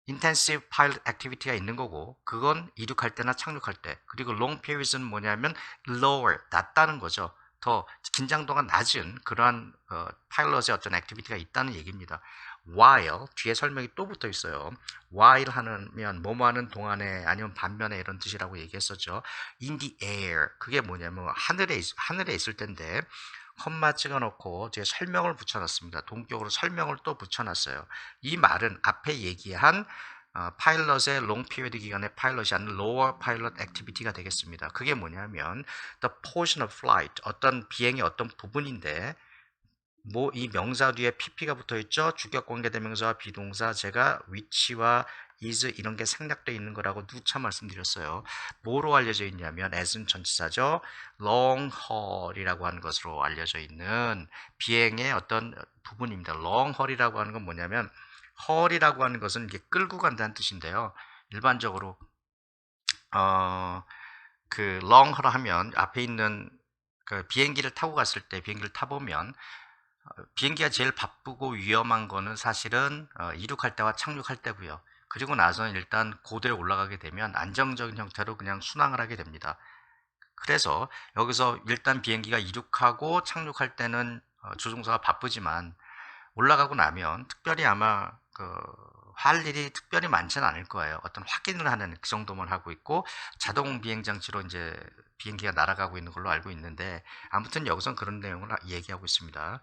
intensive pilot activity가 있는 거고 그건 이륙할 때나 착륙할 때 그리고 long periods는 뭐냐면 lower 낮다는 거죠. 더 긴장도가 낮은 그러한 파일럿의 어떤 액티비티가 있다는 얘기입니다. while 뒤에 설명이 또 붙어 있어요. while 하면 뭐뭐 하는 동안에 아니면 반면에 이런 뜻이라고 얘기했었죠. in the air 그게 뭐냐면 하늘에 있을 텐데 컴마 찍어놓고 뒤에 설명을 붙여놨습니다. 동격으로 설명을 또 붙여놨어요. 이 말은 앞에 얘기한 파일럿의 long period 기간의 파일럿이 아닌 lower pilot activity가 되겠습니다. 그게 뭐냐면 the portion of flight 어떤 비행의 어떤 부분인데 뭐 이 명사 뒤에 pp가 붙어 있죠. 주격 관계 대명사와 비동사 제가 위치와 is 이런 게 생략되어 있는 거라고 누차 말씀드렸어요. 뭐로 알려져 있냐면 as은 전치사죠. long haul이라고 하는 것으로 알려져 있는 비행의 어떤 부분입니다. long haul이라고 하는 건 뭐냐면 haul이라고 하는 것은 이게 끌고 간다는 뜻인데요. 일반적으로 그 long haul 하면 앞에 있는 그 비행기를 타고 갔을 때 비행기를 타보면 비행기가 제일 바쁘고 위험한 거는 사실은 이륙할 때와 착륙할 때고요. 그리고 나서는 일단 고도에 올라가게 되면 안정적인 형태로 그냥 순항을 하게 됩니다. 그래서 여기서 일단 비행기가 이륙하고 착륙할 때는 조종사가 바쁘지만 올라가고 나면 특별히 아마 할 일이 특별히 많지는 않을 거예요. 어떤 확인을 하는 그 정도만 하고 있고 자동 비행 장치로 이제 비행기가 날아가고 있는 걸로 알고 있는데 아무튼 여기선 그런 내용을 얘기하고 있습니다.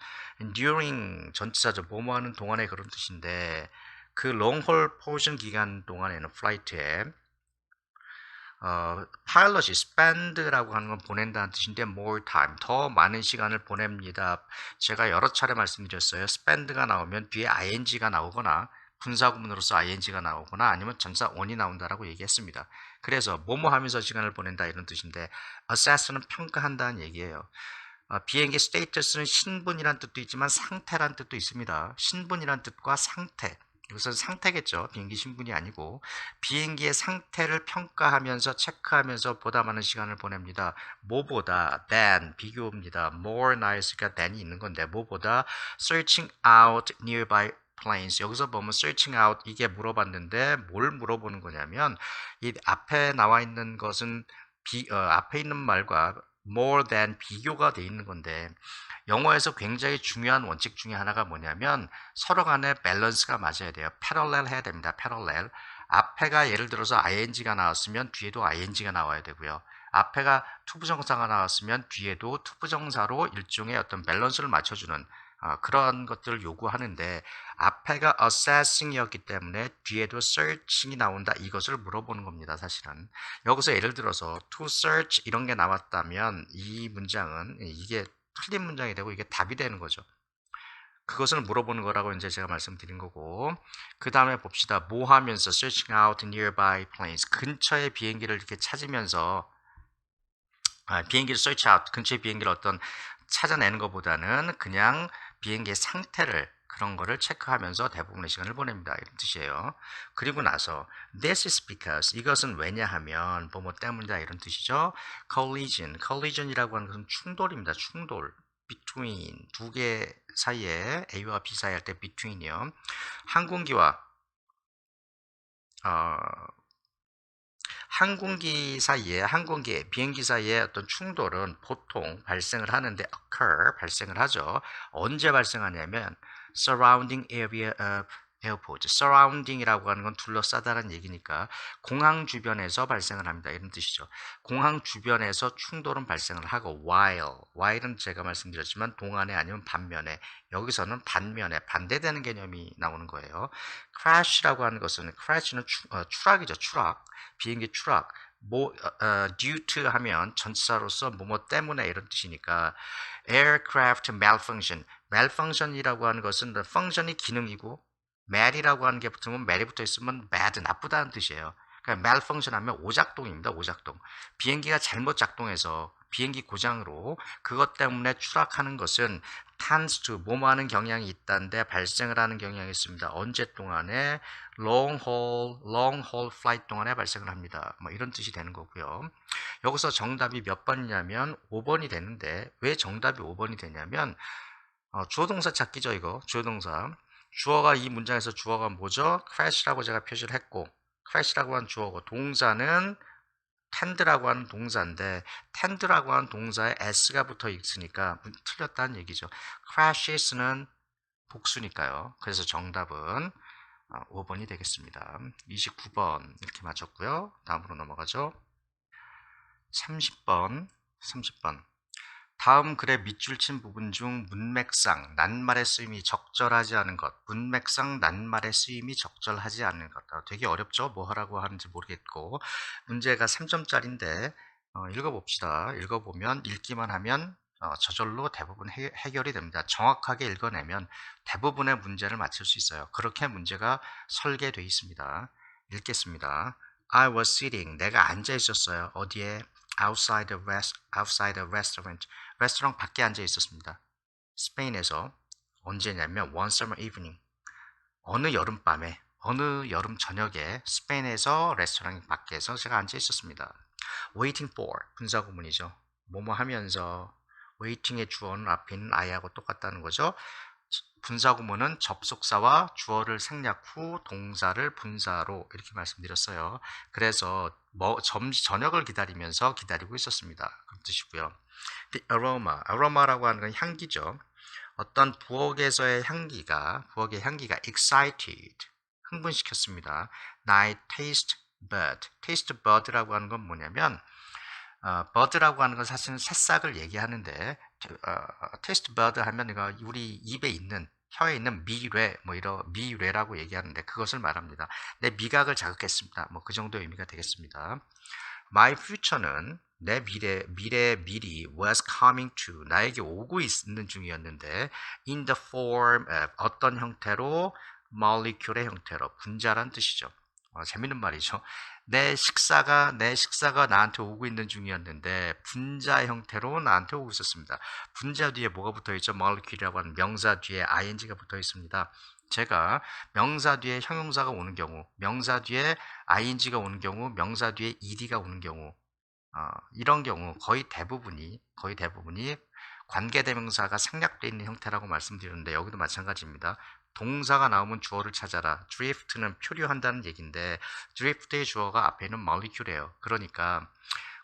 during 전치사죠. 뭐뭐 하는 동안에 그런 뜻인데 그 long haul portion 기간 동안에는 플라이트에 파일럿이 spend라고 하는 건 보낸다는 뜻인데 more time, 더 많은 시간을 보냅니다. 제가 여러 차례 말씀드렸어요. spend가 나오면 뒤에 ing가 나오거나 분사구문으로서 ing가 나오거나 아니면 전사 on이 나온다라고 얘기했습니다. 그래서 뭐뭐 하면서 시간을 보낸다 이런 뜻인데 assess는 평가한다는 얘기예요. 비행기 스테이터스는 신분이란 뜻도 있지만 상태란 뜻도 있습니다. 신분이란 뜻과 상태 이것은 상태겠죠. 비행기 신분이 아니고 비행기의 상태를 평가하면서 체크하면서 보다 많은 시간을 보냅니다. 뭐보다 than 비교입니다. more nice가 than이 있는 건데 뭐보다 searching out nearby planes 여기서 보면 searching out 이게 물어봤는데 뭘 물어보는 거냐면 이 앞에 나와 있는 것은 앞에 있는 말과 more than 비교가 돼 있는 건데 영어에서 굉장히 중요한 원칙 중에 하나가 뭐냐면 서로 간에 밸런스가 맞아야 돼요. 패럴렐 해야 됩니다. 패럴렐. 앞에가 예를 들어서 ing가 나왔으면 뒤에도 ing가 나와야 되고요. 앞에가 투부정사가 나왔으면 뒤에도 투부정사로 일종의 어떤 밸런스를 맞춰주는 그런 것들을 요구하는데 앞에가 assessing이었기 때문에 뒤에도 searching이 나온다 이것을 물어보는 겁니다. 사실은 여기서 예를 들어서 to search 이런 게 나왔다면 이 문장은 이게 틀린 문장이 되고 이게 답이 되는 거죠. 그것을 물어보는 거라고 이제 제가 말씀드린 거고 그 다음에 봅시다. 뭐 하면서 searching out nearby planes 근처의 비행기를 이렇게 찾으면서 비행기를 search out 근처의 비행기를 어떤 찾아내는 것보다는 그냥 비행기의 상태를 그런 거를 체크하면서 대부분의 시간을 보냅니다. 이런 뜻이에요. 그리고 나서 this is because 이것은 왜냐하면 뭐뭐 때문이다 이런 뜻이죠. collision이라고 하는 것은 충돌입니다. 충돌. between 두 개 사이에 A와 B 사이 할 때 between이요. 항공기 비행기 사이에 어떤 충돌은 보통 발생을 하는데 발생을 하죠. 언제 발생하냐면 surrounding area of airport. surrounding이라고 하는 건 둘러싸다라는 얘기니까 공항 주변에서 발생을 합니다. 이런 뜻이죠. 공항 주변에서 충돌은 발생을 하고 while은 제가 말씀드렸지만 동안에 아니면 반면에 여기서는 반면에 반대되는 개념이 나오는 거예요. crash라고 하는 것은 crash는 추락이죠. 추락. 비행기 추락. due to 하면 전치사로서 뭐뭐 때문에 이런 뜻이니까 aircraft malfunction이라고 하는 것은 function이 기능이고 mal이라고 하는 게 붙으면 mal이 붙어 있으면 bad 나쁘다는 뜻이에요. 그러니까 malfunction 하면 오작동입니다. 오작동. 비행기가 잘못 작동해서 비행기 고장으로 그것 때문에 추락하는 것은 tends to 뭐뭐 하는 경향이 있다는데 발생을 하는 경향이 있습니다. 언제 동안에 long haul flight 동안에 발생을 합니다. 뭐 이런 뜻이 되는 거고요. 여기서 정답이 몇 번이냐면 5번이 되는데 왜 정답이 5번이 되냐면 주어 동사 찾기죠. 이거 주어 동사. 주어가 이 문장에서 주어가 뭐죠? crash라고 제가 표시를 했고 crash라고 하는 주어고 동사는 tend라고 하는 동사인데 tend라고 하는 동사에 s가 붙어 있으니까 틀렸다는 얘기죠. crashes는 복수니까요. 그래서 정답은 5번이 되겠습니다. 29번 이렇게 맞췄고요. 다음으로 넘어가죠. 30번. 다음 글의 밑줄 친 부분 중 문맥상 낱말의 쓰임이 적절하지 않은 것. 문맥상 낱말의 쓰임이 적절하지 않은 것. 되게 어렵죠? 뭐 하라고 하는지 모르겠고. 문제가 3점짜리인데 읽어봅시다. 읽어보면 읽기만 하면 저절로 대부분 해결이 됩니다. 정확하게 읽어내면 대부분의 문제를 맞출 수 있어요. 그렇게 문제가 설계되어 있습니다. 읽겠습니다. I was sitting. 내가 앉아 있었어요. 어디에? outside the restaurant. 레스토랑 밖에 앉아 있었습니다. 스페인에서 언제냐면 one summer evening. 어느 여름밤에, 어느 여름 저녁에 스페인에서 레스토랑 밖에서 제가 앉아 있었습니다. waiting for 분사구문이죠. 뭐뭐 하면서 waiting의 주어는 앞에 있는 I하고 똑같다는 거죠. 분사구문은 접속사와 주어를 생략 후 동사를 분사로 이렇게 말씀드렸어요. 그래서 저녁을 기다리면서 기다리고 있었습니다. 그런 뜻이고요. The aroma라고 하는 건 향기죠. 어떤 부엌의 향기가 excited, 흥분시켰습니다. 나의 taste bud라고 하는 건 뭐냐면 bud라고 하는 건 사실은 새싹을 얘기하는데 taste bud 하면 이거 우리 입에 있는 혀에 있는 미뢰 이런 미뢰라고 얘기하는데 그것을 말합니다. 내 미각을 자극했습니다. 그 정도 의미가 되겠습니다. My future는 내 미리 was coming to 나에게 오고 있는 중이었는데 in the form 어떤 형태로 molecule의 형태로 분자란 뜻이죠. 재밌는 말이죠. 내 식사가 나한테 오고 있는 중이었는데 분자 형태로 나한테 오고 있었습니다. 분자 뒤에 뭐가 붙어 있죠? molecule이라고 하는 명사 뒤에 ing가 붙어 있습니다. 제가 명사 뒤에 형용사가 오는 경우, 명사 뒤에 ing가 오는 경우, 명사 뒤에 ed가 오는 경우, 이런 경우 거의 대부분이 관계대명사가 생략되어 있는 형태라고 말씀드렸는데 여기도 마찬가지입니다. 동사가 나오면 주어를 찾아라. drift는 표류한다는 얘기인데 drift의 주어가 앞에 있는 molecule이에요. 그러니까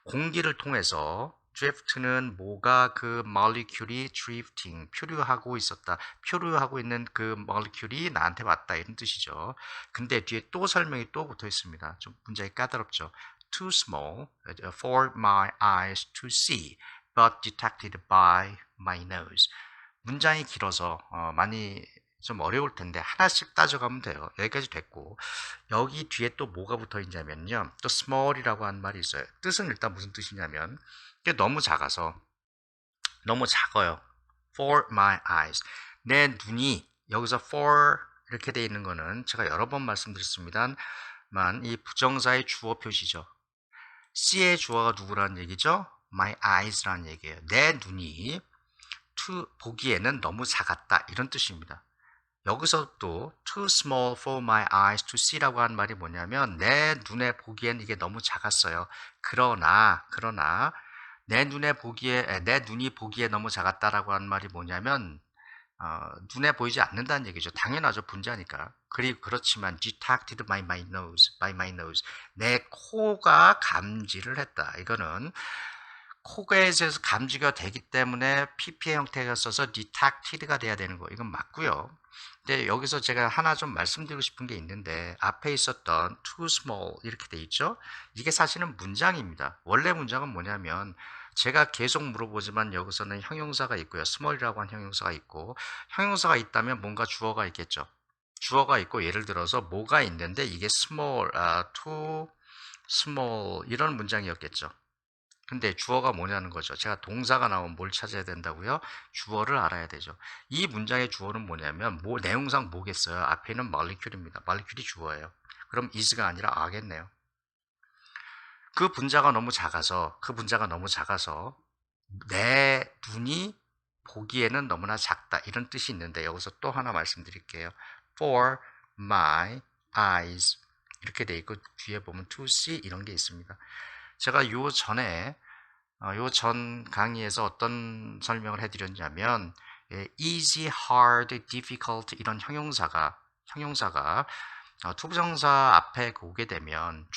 공기를 통해서 drift는 뭐가 그 molecule이 drifting, 표류하고 있었다. 표류하고 있는 그 molecule이 나한테 왔다 이런 뜻이죠. 근데 뒤에 또 설명이 또 붙어 있습니다. 좀 문장이 까다롭죠. Too small for my eyes to see, but detected by my nose. 문장이 길어서 많이 좀 어려울 텐데 하나씩 따져가면 돼요. 여기까지 됐고 여기 뒤에 또 뭐가 붙어 있냐면요. 또 small이라고 하는 말이 있어요. 뜻은 일단 무슨 뜻이냐면 이게 너무 작아요. For my eyes. 내 눈이 여기서 for 이렇게 돼 있는 거는 제가 여러 번 말씀드렸습니다만 이 부정사의 주어 표시죠. C의 주어가 누구라는 얘기죠? My eyes라는 얘기예요. 내 눈이 보기에는 너무 작았다 이런 뜻입니다. 여기서 또 too small for my eyes to see라고 하는 말이 뭐냐면 내 눈에 보기엔 이게 너무 작았어요. 그러나 내 눈이 보기에 너무 작았다라고 하는 말이 뭐냐면 눈에 보이지 않는다는 얘기죠. 당연하죠. 분자니까. 그렇지만 detected by my nose. 내 코가 감지를 했다. 이거는 코그에서 감지가 되기 때문에 PP의 형태가 써서 detected가 돼야 되는 거. 이건 맞고요. 근데 여기서 제가 하나 좀 말씀드리고 싶은 게 있는데 앞에 있었던 too small 이렇게 돼 있죠. 이게 사실은 문장입니다. 원래 문장은 뭐냐면 제가 계속 물어보지만 여기서는 형용사가 있고요. small이라고 한 형용사가 있고 형용사가 있다면 뭔가 주어가 있겠죠. 주어가 있고 예를 들어서 뭐가 있는데 이게 small, too small 이런 문장이었겠죠. 근데 주어가 뭐냐는 거죠. 제가 동사가 나오면 뭘 찾아야 된다고요? 주어를 알아야 되죠. 이 문장의 주어는 뭐냐면 내용상 뭐겠어요? 앞에는 molecule입니다. molecule이 주어예요. 그럼 is가 아니라 are겠네요. 그 분자가 너무 작아서 내 눈이 보기에는 너무나 작다 이런 뜻이 있는데 여기서 또 하나 말씀드릴게요. For my eyes 이렇게 돼 있고 뒤에 보면 to see 이런 게 있습니다. 제가 요 전 강의에서 어떤 설명을 해드렸냐면 easy, hard, difficult 이런 형용사가 투부정사 앞에 오게 되면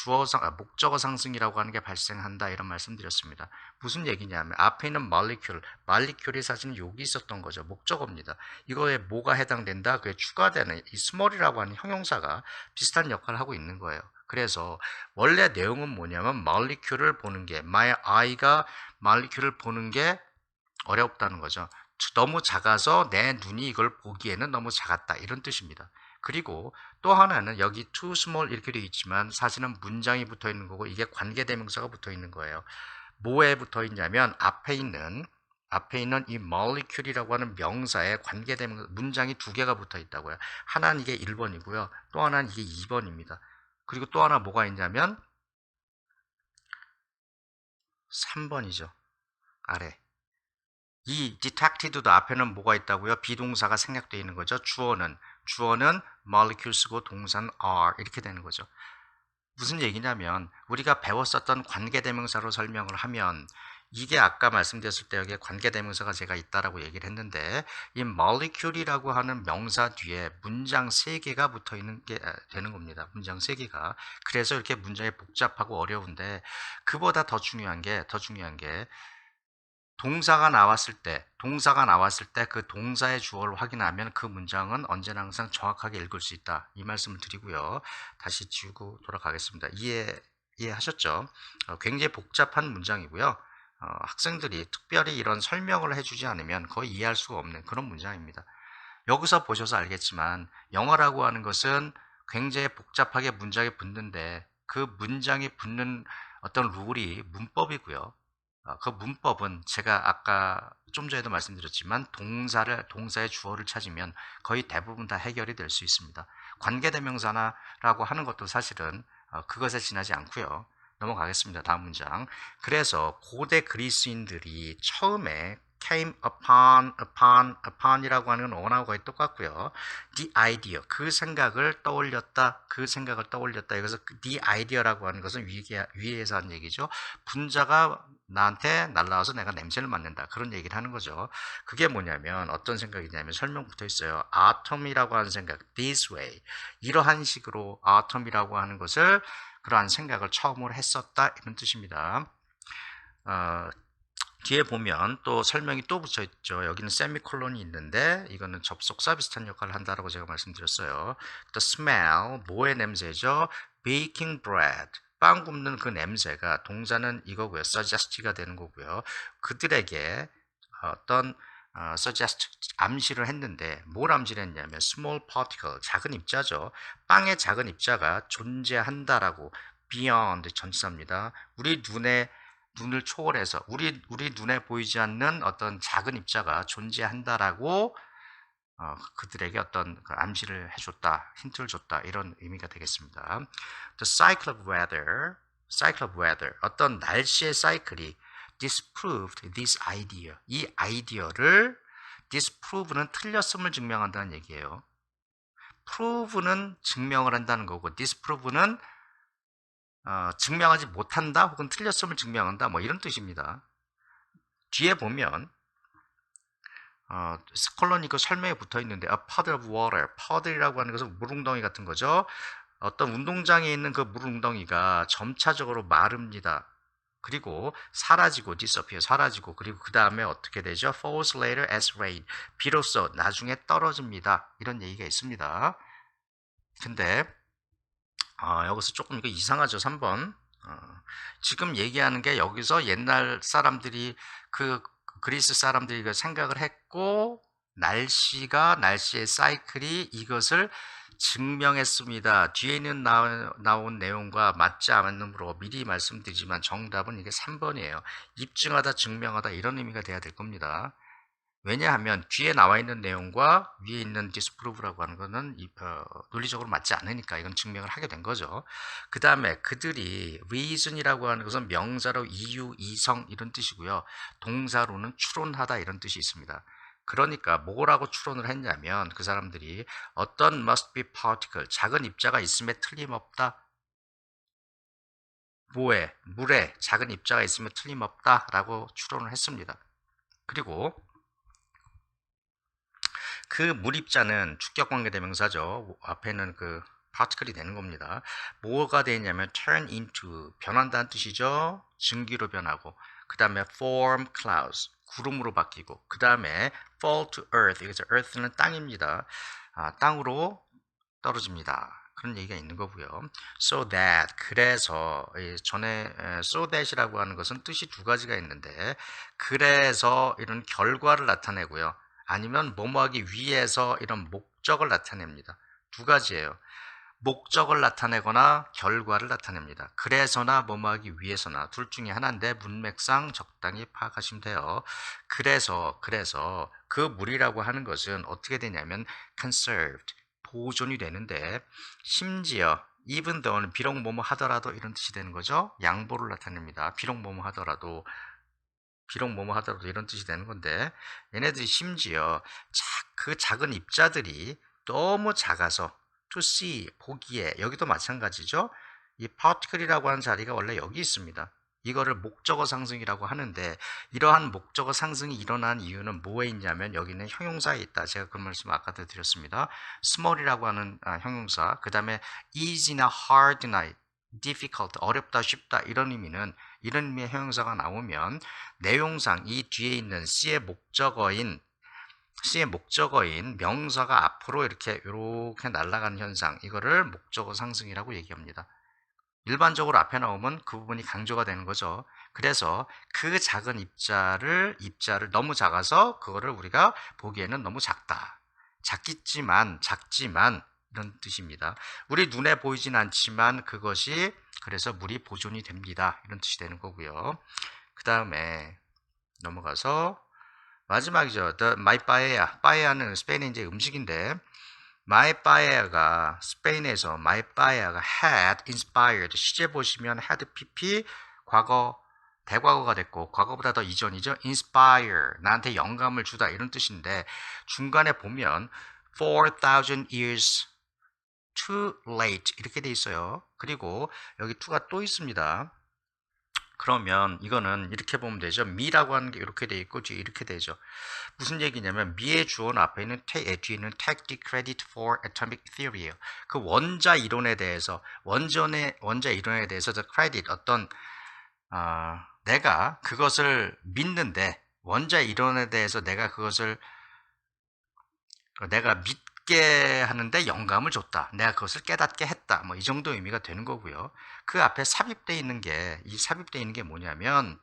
목적어 상승이라고 하는 게 발생한다 이런 말씀드렸습니다. 무슨 얘기냐면 앞에 있는 molecule이 사실은 여기 있었던 거죠. 목적어입니다. 이거에 뭐가 해당된다? 그게 추가되는 이 small이라고 하는 형용사가 비슷한 역할을 하고 있는 거예요. 그래서 원래 내용은 뭐냐면 molecule을 보는 게 my eye가 molecule을 보는 게 어렵다는 거죠. 너무 작아서 내 눈이 이걸 보기에는 너무 작았다 이런 뜻입니다. 그리고 또 하나는 여기 too small 이렇게 되어 있지만 사실은 문장이 붙어 있는 거고 이게 관계대명사가 붙어 있는 거예요. 뭐에 붙어 있냐면 앞에 있는 이 molecule이라고 하는 명사에 관계대명사 문장이 두 개가 붙어 있다고요. 하나는 이게 1번이고요. 또 하나는 이게 2번입니다. 그리고 또 하나 뭐가 있냐면 3번이죠. 아래. 이 detected도 앞에는 뭐가 있다고요? 비동사가 생략되어 있는 거죠. 주어는 molecules고 동사는 are 이렇게 되는 거죠. 무슨 얘기냐면 우리가 배웠었던 관계대명사로 설명을 하면 이게 아까 말씀드렸을 때 여기에 관계대명사가 제가 있다라고 얘기를 했는데 이 molecule이라고 하는 명사 뒤에 문장 3개가 붙어 있는 게 되는 겁니다. 문장 3개가. 그래서 이렇게 문장이 복잡하고 어려운데 그보다 더 중요한 게 동사가 나왔을 때 그 동사의 주어를 확인하면 그 문장은 언제나 항상 정확하게 읽을 수 있다. 이 말씀을 드리고요. 다시 지우고 돌아가겠습니다. 이해하셨죠? 굉장히 복잡한 문장이고요. 학생들이 특별히 이런 설명을 해주지 않으면 거의 이해할 수가 없는 그런 문장입니다. 여기서 보셔서 알겠지만 영어라고 하는 것은 굉장히 복잡하게 문장이 붙는데 그 문장이 붙는 어떤 룰이 문법이고요. 그 문법은 제가 아까 좀 전에도 말씀드렸지만 동사의 주어를 찾으면 거의 대부분 다 해결이 될 수 있습니다. 관계대명사라고 하는 것도 사실은 그것에 지나지 않고요. 넘어가겠습니다. 다음 문장. 그래서 고대 그리스인들이 처음에 came upon이라고 하는 원하고 거의 똑같고요. the idea, 그 생각을 떠올렸다. 여기서 the idea라고 하는 것은 위에서 하는 얘기죠. 분자가 나한테 날라와서 내가 냄새를 맡는다. 그런 얘기를 하는 거죠. 그게 뭐냐면 어떤 생각이냐면 설명 붙어 있어요. atom이라고 하는 생각, this way. 이러한 식으로 atom이라고 하는 것을 그러한 생각을 처음으로 했었다. 이런 뜻입니다. 뒤에 보면 또 설명이 또 붙여 있죠. 여기는 세미콜론이 있는데 이거는 접속사 비슷한 역할을 한다라고 제가 말씀드렸어요. The smell, 뭐의 냄새죠? Baking bread, 빵 굽는 그 냄새가 동사는 이거고요. suggest가 되는 거고요. 그들에게 어떤 suggest, 암시를 했는데 뭘 암시를 했냐면 small particle, 작은 입자죠. 빵의 작은 입자가 존재한다라고 beyond 전치사입니다. 우리 눈을 초월해서 우리 눈에 보이지 않는 어떤 작은 입자가 존재한다라고 그들에게 어떤 그 암시를 해줬다, 힌트를 줬다 이런 의미가 되겠습니다. The cycle of weather, 어떤 날씨의 사이클이 disproved this idea, 이 아이디어를 disprove는 틀렸음을 증명한다는 얘기예요. prove는 증명을 한다는 거고 disprove는 증명하지 못한다 혹은 틀렸음을 증명한다 뭐 이런 뜻입니다. 뒤에 보면 콜론이 그 설명에 붙어 있는데 a puddle of water, puddle이라고 하는 것은 물웅덩이 같은 거죠. 어떤 운동장에 있는 그 물웅덩이가 점차적으로 마릅니다. 그리고 사라지고 disappear 사라지고 그리고 그 다음에 어떻게 되죠? falls later as rain 비로소 나중에 떨어집니다. 이런 얘기가 있습니다. 근데 여기서 조금 이거 이상하죠. 3번. 지금 얘기하는 게 여기서 옛날 사람들이 그 그리스 사람들이 그 생각을 했고 날씨의 사이클이 이것을 증명했습니다. 뒤에는 나온 내용과 맞지 않으므로 미리 말씀드리지만 정답은 이게 3번이에요. 입증하다, 증명하다 이런 의미가 돼야 될 겁니다. 왜냐하면 뒤에 나와 있는 내용과 위에 있는 disprove라고 하는 것은 논리적으로 맞지 않으니까 이건 증명을 하게 된 거죠. 그 다음에 그들이 reason이라고 하는 것은 명사로 이유, 이성 이런 뜻이고요. 동사로는 추론하다 이런 뜻이 있습니다. 그러니까 뭐라고 추론을 했냐면 그 사람들이 어떤 must be particle, 작은 입자가 있음에 틀림없다. 물에 작은 입자가 있으면 틀림없다 라고 추론을 했습니다. 그리고 그 물입자는 주격관계대명사죠. 앞에는 그 particle이 되는 겁니다. 뭐가 되냐면 turn into 변한다는 뜻이죠. 증기로 변하고 그 다음에 form clouds 구름으로 바뀌고 그 다음에 fall to earth 여기서 earth는 땅입니다. 땅으로 떨어집니다. 그런 얘기가 있는 거고요. So that 그래서 전에 so that이라고 하는 것은 뜻이 두 가지가 있는데 그래서 이런 결과를 나타내고요. 아니면 뭐뭐하기 위해서 이런 목적을 나타냅니다. 두 가지예요. 목적을 나타내거나 결과를 나타냅니다. 그래서나 뭐뭐하기 위해서나 둘 중에 하나인데 문맥상 적당히 파악하시면 돼요. 그래서 그 물이라고 하는 것은 어떻게 되냐면 conserved 보존이 되는데 심지어 even though는 비록 뭐뭐 하더라도 이런 뜻이 되는 거죠. 양보를 나타냅니다. 비록 뭐뭐 하더라도 이런 뜻이 되는 건데 얘네들이 심지어 그 작은 입자들이 너무 작아서 to see 보기에 여기도 마찬가지죠. 이 particle이라고 하는 자리가 원래 여기 있습니다. 이거를 목적어 상승이라고 하는데 이러한 목적어 상승이 일어난 이유는 뭐에 있냐면 여기는 형용사에 있다. 제가 그 말씀 아까도 드렸습니다. small이라고 하는 형용사 그 다음에 easy나 hard나 difficult 어렵다 쉽다 이런 의미의 형용사가 나오면 내용상 이 뒤에 있는 C의 목적어인 명사가 앞으로 이렇게 날아가는 현상 이거를 목적어 상승이라고 얘기합니다. 일반적으로 앞에 나오면 그 부분이 강조가 되는 거죠. 그래서 그 작은 입자를 너무 작아서 그거를 우리가 보기에는 너무 작지만 이런 뜻입니다. 우리 눈에 보이진 않지만 그것이 그래서 물이 보존이 됩니다. 이런 뜻이 되는 거고요. 그 다음에 넘어가서 마지막이죠. My paella는 스페인의 이제 음식인데 My paella가 스페인에서 My paella가 had inspired 시제 보시면 had pp 과거 대과거가 됐고 과거보다 더 이전이죠. inspire 나한테 영감을 주다 이런 뜻인데 중간에 보면 4,000 years too late 이렇게 돼 있어요. 그리고 여기 to가 또 있습니다. 그러면 이거는 이렇게 보면 되죠. 미라고 하는 게 이렇게 돼 있고 뒤에 이렇게 되죠. 무슨 얘기냐면 미의 주어는 앞에 있는 뒤에는 take the credit for atomic theory예요. 그 원자 이론에 대해서 the credit 내가 그것을 믿는데 원자 이론에 대해서 내가 믿게 하는데 영감을 줬다. 내가 그것을 깨닫게 했다. 뭐 이 정도 의미가 되는 거고요. 그 앞에 삽입되어 있는 게 뭐냐면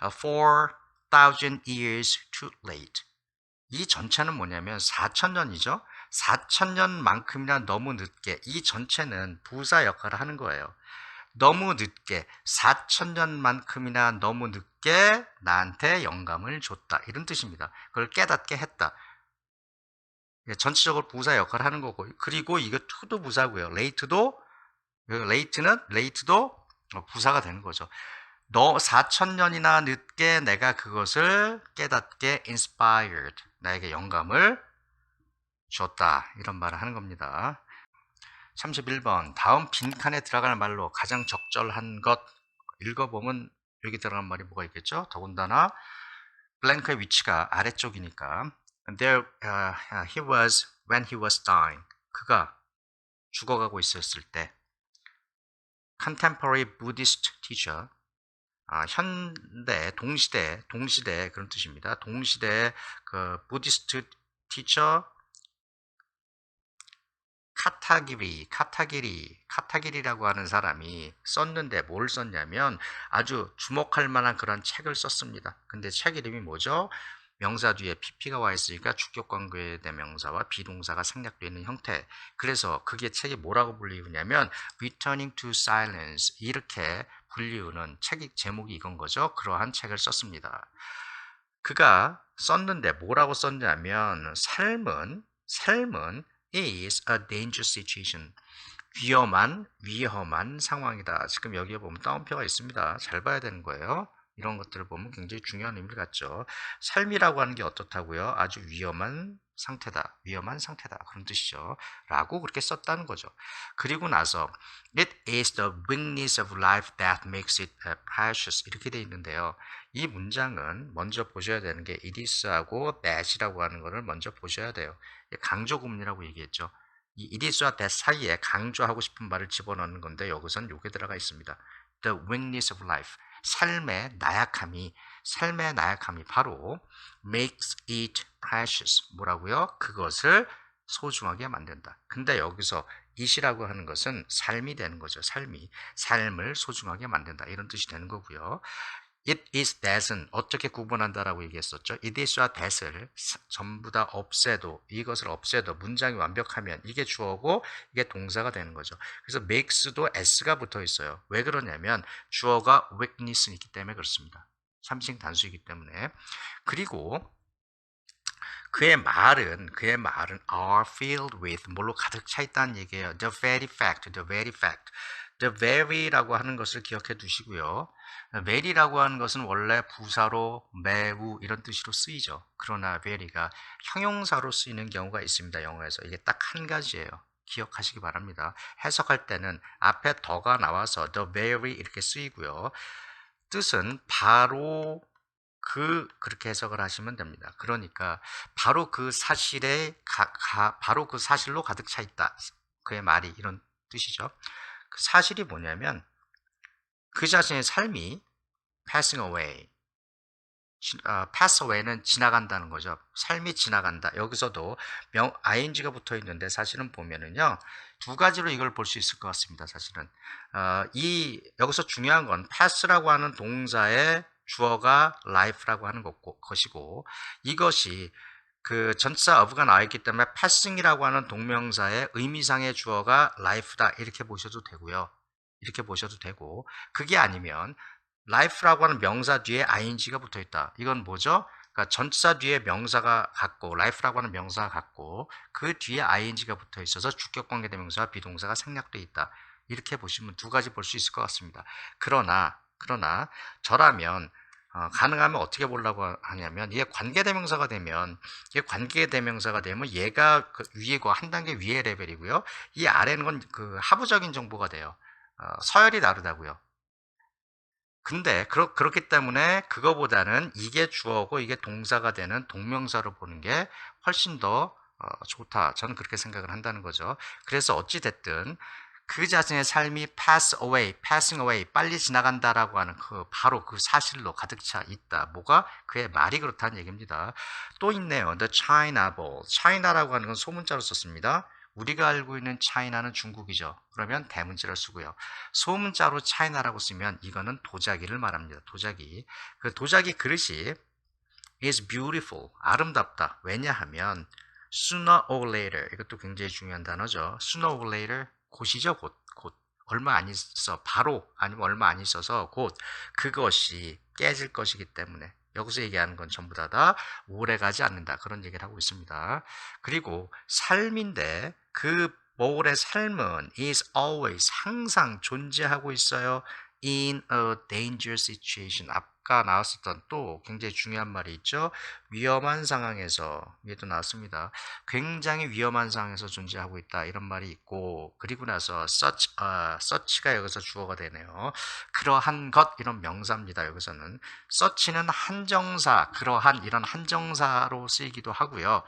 4,000 years too late. 이 전체는 뭐냐면 4,000년이죠. 4,000년만큼이나 너무 늦게 이 전체는 부사 역할을 하는 거예요. 너무 늦게 4,000년만큼이나 너무 늦게 나한테 영감을 줬다. 이런 뜻입니다. 그걸 깨닫게 했다. 전체적으로 부사 역할을 하는 거고 그리고 이거 to도 부사고요. late도 부사가 되는 거죠. 4,000년이나 늦게 내가 그것을 깨닫게 inspired 나에게 영감을 줬다 이런 말을 하는 겁니다. 31번 다음 빈칸에 들어갈 말로 가장 적절한 것 읽어보면 여기 들어간 말이 뭐가 있겠죠? 더군다나 블랭크의 위치가 아래쪽이니까 There he was when he was dying. 그가 죽어가고 있었을 때 Contemporary Buddhist teacher 현대, 동시대 그런 뜻입니다. 동시대 그 부디스트 티처 카타기리라고 하는 사람이 썼는데 뭘 썼냐면 아주 주목할 만한 그런 책을 썼습니다. 근데 책 이름이 뭐죠? 명사 뒤에 pp가 와 있으니까 주격 관계 대명사와 비동사가 생략되어 있는 형태. 그래서 그게 책이 뭐라고 불리우냐면 Returning to Silence 이렇게 불리우는 책 제목이 이건 거죠. 그러한 책을 썼습니다. 그가 썼는데 뭐라고 썼냐면 삶은 is a dangerous situation. 위험한 상황이다. 지금 여기에 보면 따옴표가 있습니다. 잘 봐야 되는 거예요. 이런 것들을 보면 굉장히 중요한 의미를 갖죠. 삶이라고 하는 게 어떻다고요? 아주 위험한 상태다. 그런 뜻이죠. 라고 그렇게 썼다는 거죠. 그리고 나서 It is the weakness of life that makes it precious. 이렇게 돼 있는데요. 이 문장은 먼저 보셔야 되는 게 it is하고 that이라고 하는 거를 먼저 보셔야 돼요. 강조 구문이라고 얘기했죠. 이 it is와 that 사이에 강조하고 싶은 말을 집어넣는 건데 여기선 요게 들어가 있습니다. The weakness of life. 삶의 나약함이 바로 makes it precious. 뭐라고요? 그것을 소중하게 만든다. 근데 여기서 it이라고 하는 것은 삶이 되는 거죠. 삶을 소중하게 만든다. 이런 뜻이 되는 거고요. It is that은 어떻게 구분한다라고 얘기했었죠. It is와 that을 전부 다 이것을 없애도 문장이 완벽하면 이게 주어고 이게 동사가 되는 거죠. 그래서 makes도 s가 붙어 있어요. 왜 그러냐면 주어가 weakness는 있기 때문에 그렇습니다. 3인 단수이기 때문에. 그리고 그의 말은 are filled with 뭘로 가득 차 있다는 얘기예요. The very fact. The very라고 하는 것을 기억해 두시고요. very라고 하는 것은 원래 부사로 매우 이런 뜻으로 쓰이죠. 그러나 very가 형용사로 쓰이는 경우가 있습니다. 영어에서. 이게 딱 한 가지예요. 기억하시기 바랍니다. 해석할 때는 앞에 더가 나와서 the very 이렇게 쓰이고요. 뜻은 바로 그렇게 해석을 하시면 됩니다. 그러니까 바로 그 사실에 바로 그 사실로 가득 차 있다. 그의 말이 이런 뜻이죠. 그 사실이 뭐냐면 그 자신의 삶이 passing away. pass away는 지나간다는 거죠. 삶이 지나간다. 여기서도 ing가 붙어 있는데 사실은 보면은요. 두 가지로 이걸 볼 수 있을 것 같습니다. 사실은 여기서 중요한 건 pass라고 하는 동사의 주어가 life라고 하는 것이고 이것이 그 전치사 of가 나와 있기 때문에 passing이라고 하는 동명사의 의미상의 주어가 life다 이렇게 보셔도 되고요. 이렇게 보셔도 되고 그게 아니면 life라고 하는 명사 뒤에 ing가 붙어 있다. 이건 뭐죠? 그러니까 전치사 뒤에 명사가 같고 life라고 하는 명사가 같고 그 뒤에 ing가 붙어 있어서 주격 관계 대명사와 비동사가 생략되어 있다. 이렇게 보시면 두 가지 볼 수 있을 것 같습니다. 그러나 저라면 가능하면 어떻게 보려고 하냐면 이게 관계대명사가 되면 얘가 그 위에고 한 단계 위의 레벨이고요. 이 아래는 건 그 하부적인 정보가 돼요. 서열이 다르다고요. 근데 그렇기 때문에 그거보다는 이게 주어고 이게 동사가 되는 동명사로 보는 게 훨씬 더 좋다. 저는 그렇게 생각을 한다는 거죠. 그래서 어찌됐든 그 자신의 삶이 passing away, 빨리 지나간다라고 하는 바로 그 사실로 가득 차 있다. 뭐가? 그의 말이 그렇다는 얘기입니다. 또 있네요. The China Ball. China라고 하는 건 소문자로 썼습니다. 우리가 알고 있는 차이나는 중국이죠. 그러면 대문자를 쓰고요. 소문자로 차이나라고 쓰면 이거는 도자기를 말합니다. 도자기. 그 도자기 그릇이 is beautiful. 아름답다. 왜냐하면 sooner or later. 이것도 굉장히 중요한 단어죠. sooner or later. 곧이죠. 곧. 얼마 안 있어. 바로 아니면 얼마 안 있어서 곧 그것이 깨질 것이기 때문에 여기서 얘기하는 건 전부 다 오래가지 않는다. 그런 얘기를 하고 있습니다. 그리고 삶인데 그 모울의 삶은 is always 항상 존재하고 있어요. in a dangerous situation. 아까 나왔었던 또 굉장히 중요한 말이 있죠. 위험한 상황에서 얘도 나왔습니다. 굉장히 위험한 상황에서 존재하고 있다. 이런 말이 있고 그리고 나서 such가 여기서 주어가 되네요. 그러한 것 이런 명사입니다. 여기서는 such는 한정사, 그러한 이런 한정사로 쓰이기도 하고요.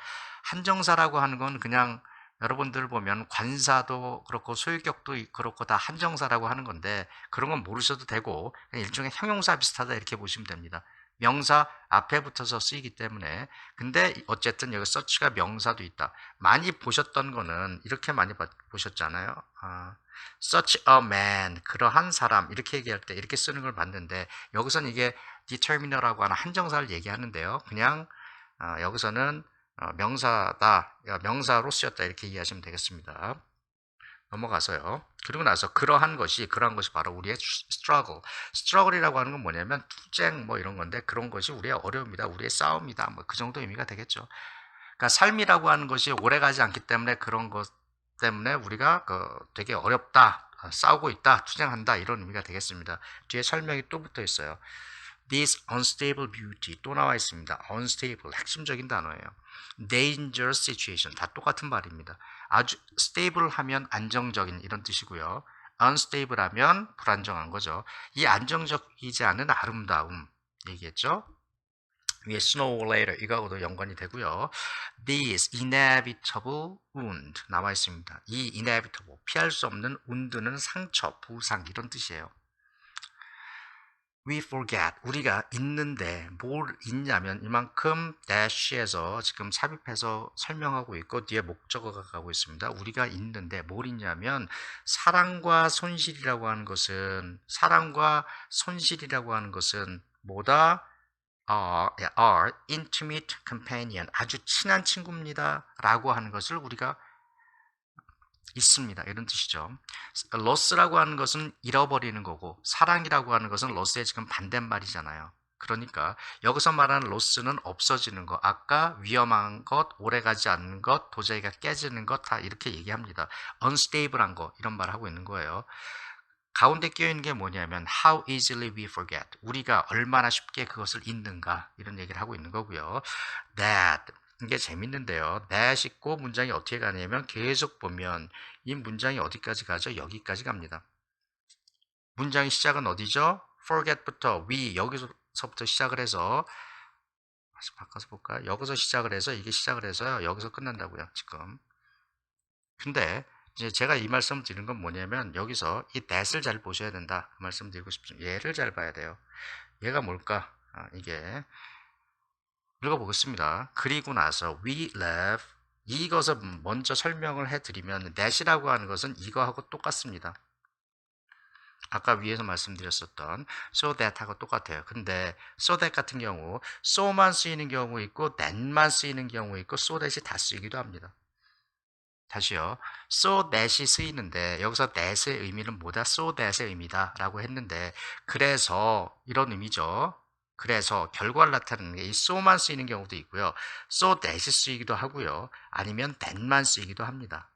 한정사라고 하는 건 그냥 여러분들 보면 관사도 그렇고 소유격도 그렇고 다 한정사라고 하는 건데 그런 건 모르셔도 되고 그냥 일종의 형용사 비슷하다 이렇게 보시면 됩니다. 명사 앞에 붙어서 쓰이기 때문에. 근데 어쨌든 여기 such가 명사도 있다. 많이 보셨던 거는 이렇게 많이 보셨잖아요. such a man, 그러한 사람 이렇게 얘기할 때 이렇게 쓰는 걸 봤는데 여기서는 이게 determiner라고 하는 한정사를 얘기하는데요. 그냥 여기서는 명사다, 명사로 쓰였다 이렇게 이해하시면 되겠습니다. 넘어가서요. 그리고 나서 그러한 것이 바로 우리의 struggle이라고 하는 건 뭐냐면 투쟁 뭐 이런 건데 그런 것이 우리의 어려움이다, 우리의 싸움이다, 뭐 그 정도 의미가 되겠죠. 그러니까 삶이라고 하는 것이 오래가지 않기 때문에 그런 것 때문에 우리가 되게 어렵다, 싸우고 있다, 투쟁한다 이런 의미가 되겠습니다. 뒤에 설명이 또 붙어 있어요. This unstable beauty 또 나와 있습니다. unstable 핵심적인 단어예요. dangerous situation 다 똑같은 말입니다. 아주 stable 하면 안정적인 이런 뜻이고요. unstable 하면 불안정한 거죠. 이 안정적이지 않은 아름다움 얘기했죠. 위에 sooner or later 이거하고도 연관이 되고요. This inevitable wound 나와 있습니다. 이 inevitable 피할 수 없는 wound는 상처, 부상 이런 뜻이에요. We forget 우리가 잊는데 뭘 잊냐면 이만큼 dash에서 지금 삽입해서 설명하고 있고 뒤에 목적어가 가고 있습니다. 우리가 잊는데 뭘 잊냐면 사랑과 손실이라고 하는 것은 뭐다? are intimate companion 아주 친한 친구입니다 라고 하는 것을 우리가 있습니다 이런 뜻이죠. loss라고 하는 것은 잃어버리는 거고 사랑이라고 하는 것은 loss의 지금 반대말이잖아요. 그러니까 여기서 말하는 loss는 없어지는 것, 아까 위험한 것, 오래가지 않는 것, 도자기가 깨지는 것 다 이렇게 얘기합니다. unstable한 거 이런 말을 하고 있는 거예요. 가운데 끼어있는 게 뭐냐면 how easily we forget 우리가 얼마나 쉽게 그것을 잊는가 이런 얘기를 하고 있는 거고요. that 이게 재밌는데요. that 있고 문장이 어떻게 가냐면 계속 보면 이 문장이 어디까지 가죠? 여기까지 갑니다. 문장의 시작은 어디죠? forget부터 we 여기서부터 시작을 해서 다시 바꿔서 볼까요? 여기서 시작을 해서 이게 시작을 해서요. 여기서 끝난다고요. 지금. 근데 이제 제가 이 말씀 드리는 건 뭐냐면 여기서 이 that을 잘 보셔야 된다 그 말씀 드리고 싶습니다. 얘를 잘 봐야 돼요. 얘가 뭘까? 이게 읽어보겠습니다. 그리고 나서 we love 이것을 먼저 설명을 해드리면 that이라고 하는 것은 이거하고 똑같습니다. 아까 위에서 말씀드렸었던 so that하고 똑같아요. 근데 so that 같은 경우 so만 쓰이는 경우 있고 that만 쓰이는 경우 있고 so that이 다 쓰이기도 합니다. 다시요. so that이 쓰이는데 여기서 that의 의미는 뭐다? so that의 의미다 라고 했는데 그래서 이런 의미죠. 그래서 결과를 나타내는 게 이 so만 쓰이는 경우도 있고요. so that이 쓰이기도 하고요. 아니면 that만 쓰이기도 합니다.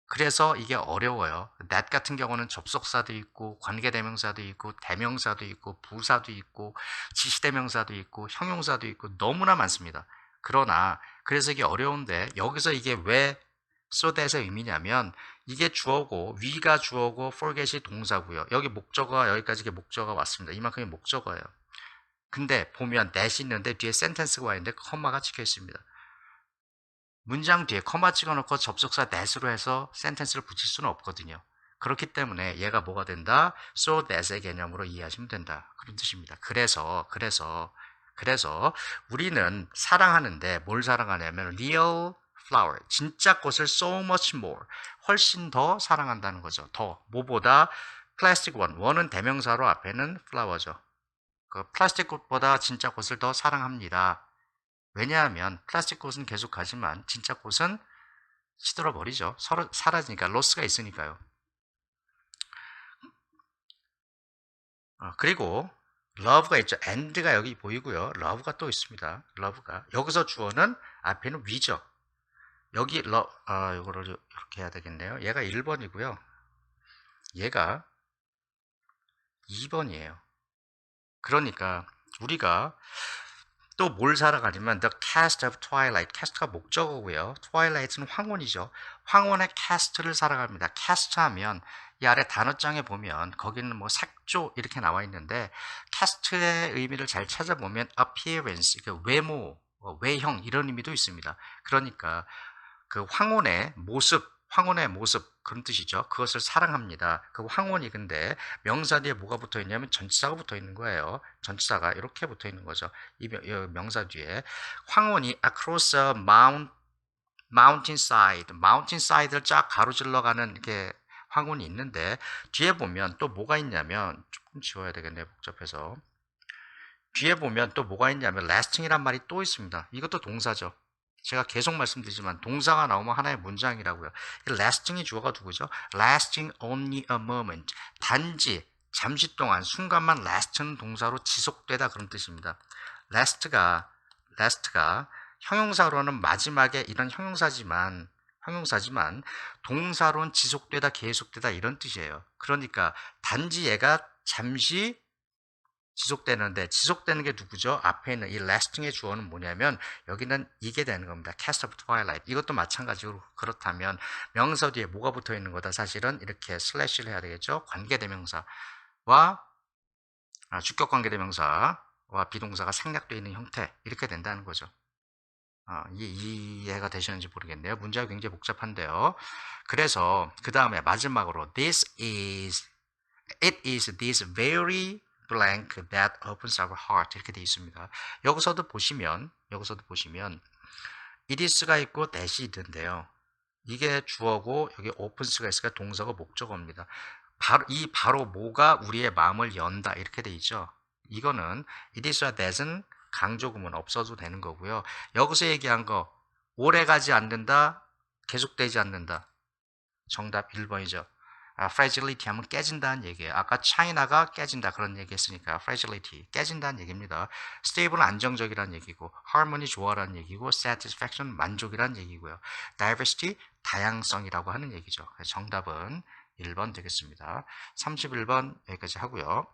그래서 이게 어려워요. that 같은 경우는 접속사도 있고 관계대명사도 있고 대명사도 있고 부사도 있고 지시대명사도 있고 형용사도 있고 너무나 많습니다. 그러나 그래서 이게 어려운데 여기서 이게 왜 so that의 의미냐면 이게 주어고 we가 주어고 forget이 동사고요. 여기 목적어가 여기까지 이게 목적어가 왔습니다. 이만큼이 목적어예요. 근데 보면 that이 있는데 뒤에 sentence가 와 있는데 컴마가 찍혀 있습니다. 문장 뒤에 컴마 찍어놓고 접속사 that으로 해서 센텐스를 붙일 수는 없거든요. 그렇기 때문에 얘가 뭐가 된다? so that의 개념으로 이해하시면 된다. 그런 뜻입니다. 그래서 우리는 사랑하는데 뭘 사랑하냐면 real flower, 진짜 꽃을 so much more, 훨씬 더 사랑한다는 거죠. 더, 뭐보다 plastic one, one은 대명사로 앞에는 flower죠. 그 플라스틱 꽃보다 진짜 꽃을 더 사랑합니다. 왜냐하면 플라스틱 꽃은 계속 가지만 진짜 꽃은 시들어 버리죠. 사라지니까 로스가 있으니까요. 그리고 love가 있죠. and가 여기 보이고요. love가 또 있습니다. love가 여기서 주어는 앞에는 we죠. 여기 이거를 이렇게 해야 되겠네요. 얘가 1번이고요. 얘가 2번이에요. 그러니까 우리가 또 뭘 살아가냐면 The Cast of Twilight. Cast가 목적어고요. Twilight은 황혼이죠. 황혼의 Cast를 살아갑니다. Cast 하면 이 아래 단어장에 보면 거기는 뭐 색조 이렇게 나와 있는데 Cast의 의미를 잘 찾아보면 appearance, 외모, 외형 이런 의미도 있습니다. 그러니까 그 황혼의 모습 그런 뜻이죠. 그것을 사랑합니다. 그 황혼이 근데 명사 뒤에 뭐가 붙어 있냐면 전치사가 붙어 있는 거예요. 전치사가 이렇게 붙어 있는 거죠. 이 명사 뒤에 황혼이 across a mountainside를 쫙 가로질러 가는 이렇게 황혼이 있는데 뒤에 보면 또 뭐가 있냐면 조금 지워야 되겠네요. 복잡해서. 뒤에 보면 또 뭐가 있냐면 lasting이란 말이 또 있습니다. 이것도 동사죠. 제가 계속 말씀드리지만 동사가 나오면 하나의 문장이라고요. 이 lasting이 주어가 누구죠? lasting only a moment. 단지 잠시 동안 순간만 last는 동사로 지속되다 그런 뜻입니다. last가 형용사로는 마지막에 이런 형용사지만 동사로는 지속되다 계속되다 이런 뜻이에요. 그러니까 단지 얘가 잠시 지속되는데 지속되는 게 누구죠? 앞에 있는 이 lasting의 주어는 뭐냐면 여기는 이게 되는 겁니다. cast of twilight. 이것도 마찬가지로 그렇다면 명사 뒤에 뭐가 붙어 있는 거다. 사실은 이렇게 슬래시를 해야 되겠죠. 관계대명사와 주격 관계대명사와 비동사가 생략되어 있는 형태 이렇게 된다는 거죠. 이해가 되시는지 모르겠네요. 문제가 굉장히 복잡한데요. 그래서 그 다음에 마지막으로 it is this very blank that opens our heart 이렇게 되어 있습니다. 여기서도 보시면 it is가 있고 that이 있는데요. 이게 주어고 여기 opens가 있으니까 동사가 목적어입니다. 바로 뭐가 우리의 마음을 연다 이렇게 되어 있죠. 이거는 it is와 that은 강조구문 없어도 되는 거고요. 여기서 얘기한 거 오래가지 않는다, 계속되지 않는다. 정답 1번이죠. fragility 하면 깨진다는 얘기예요. 아까 차이나가 깨진다 그런 얘기 했으니까 fragility 깨진다는 얘기입니다. stable은 안정적이라는 얘기고 harmony 조화라는 얘기고 satisfaction 만족이라는 얘기고요. diversity 다양성이라고 하는 얘기죠. 정답은 1번 되겠습니다. 31번 여기까지 하고요.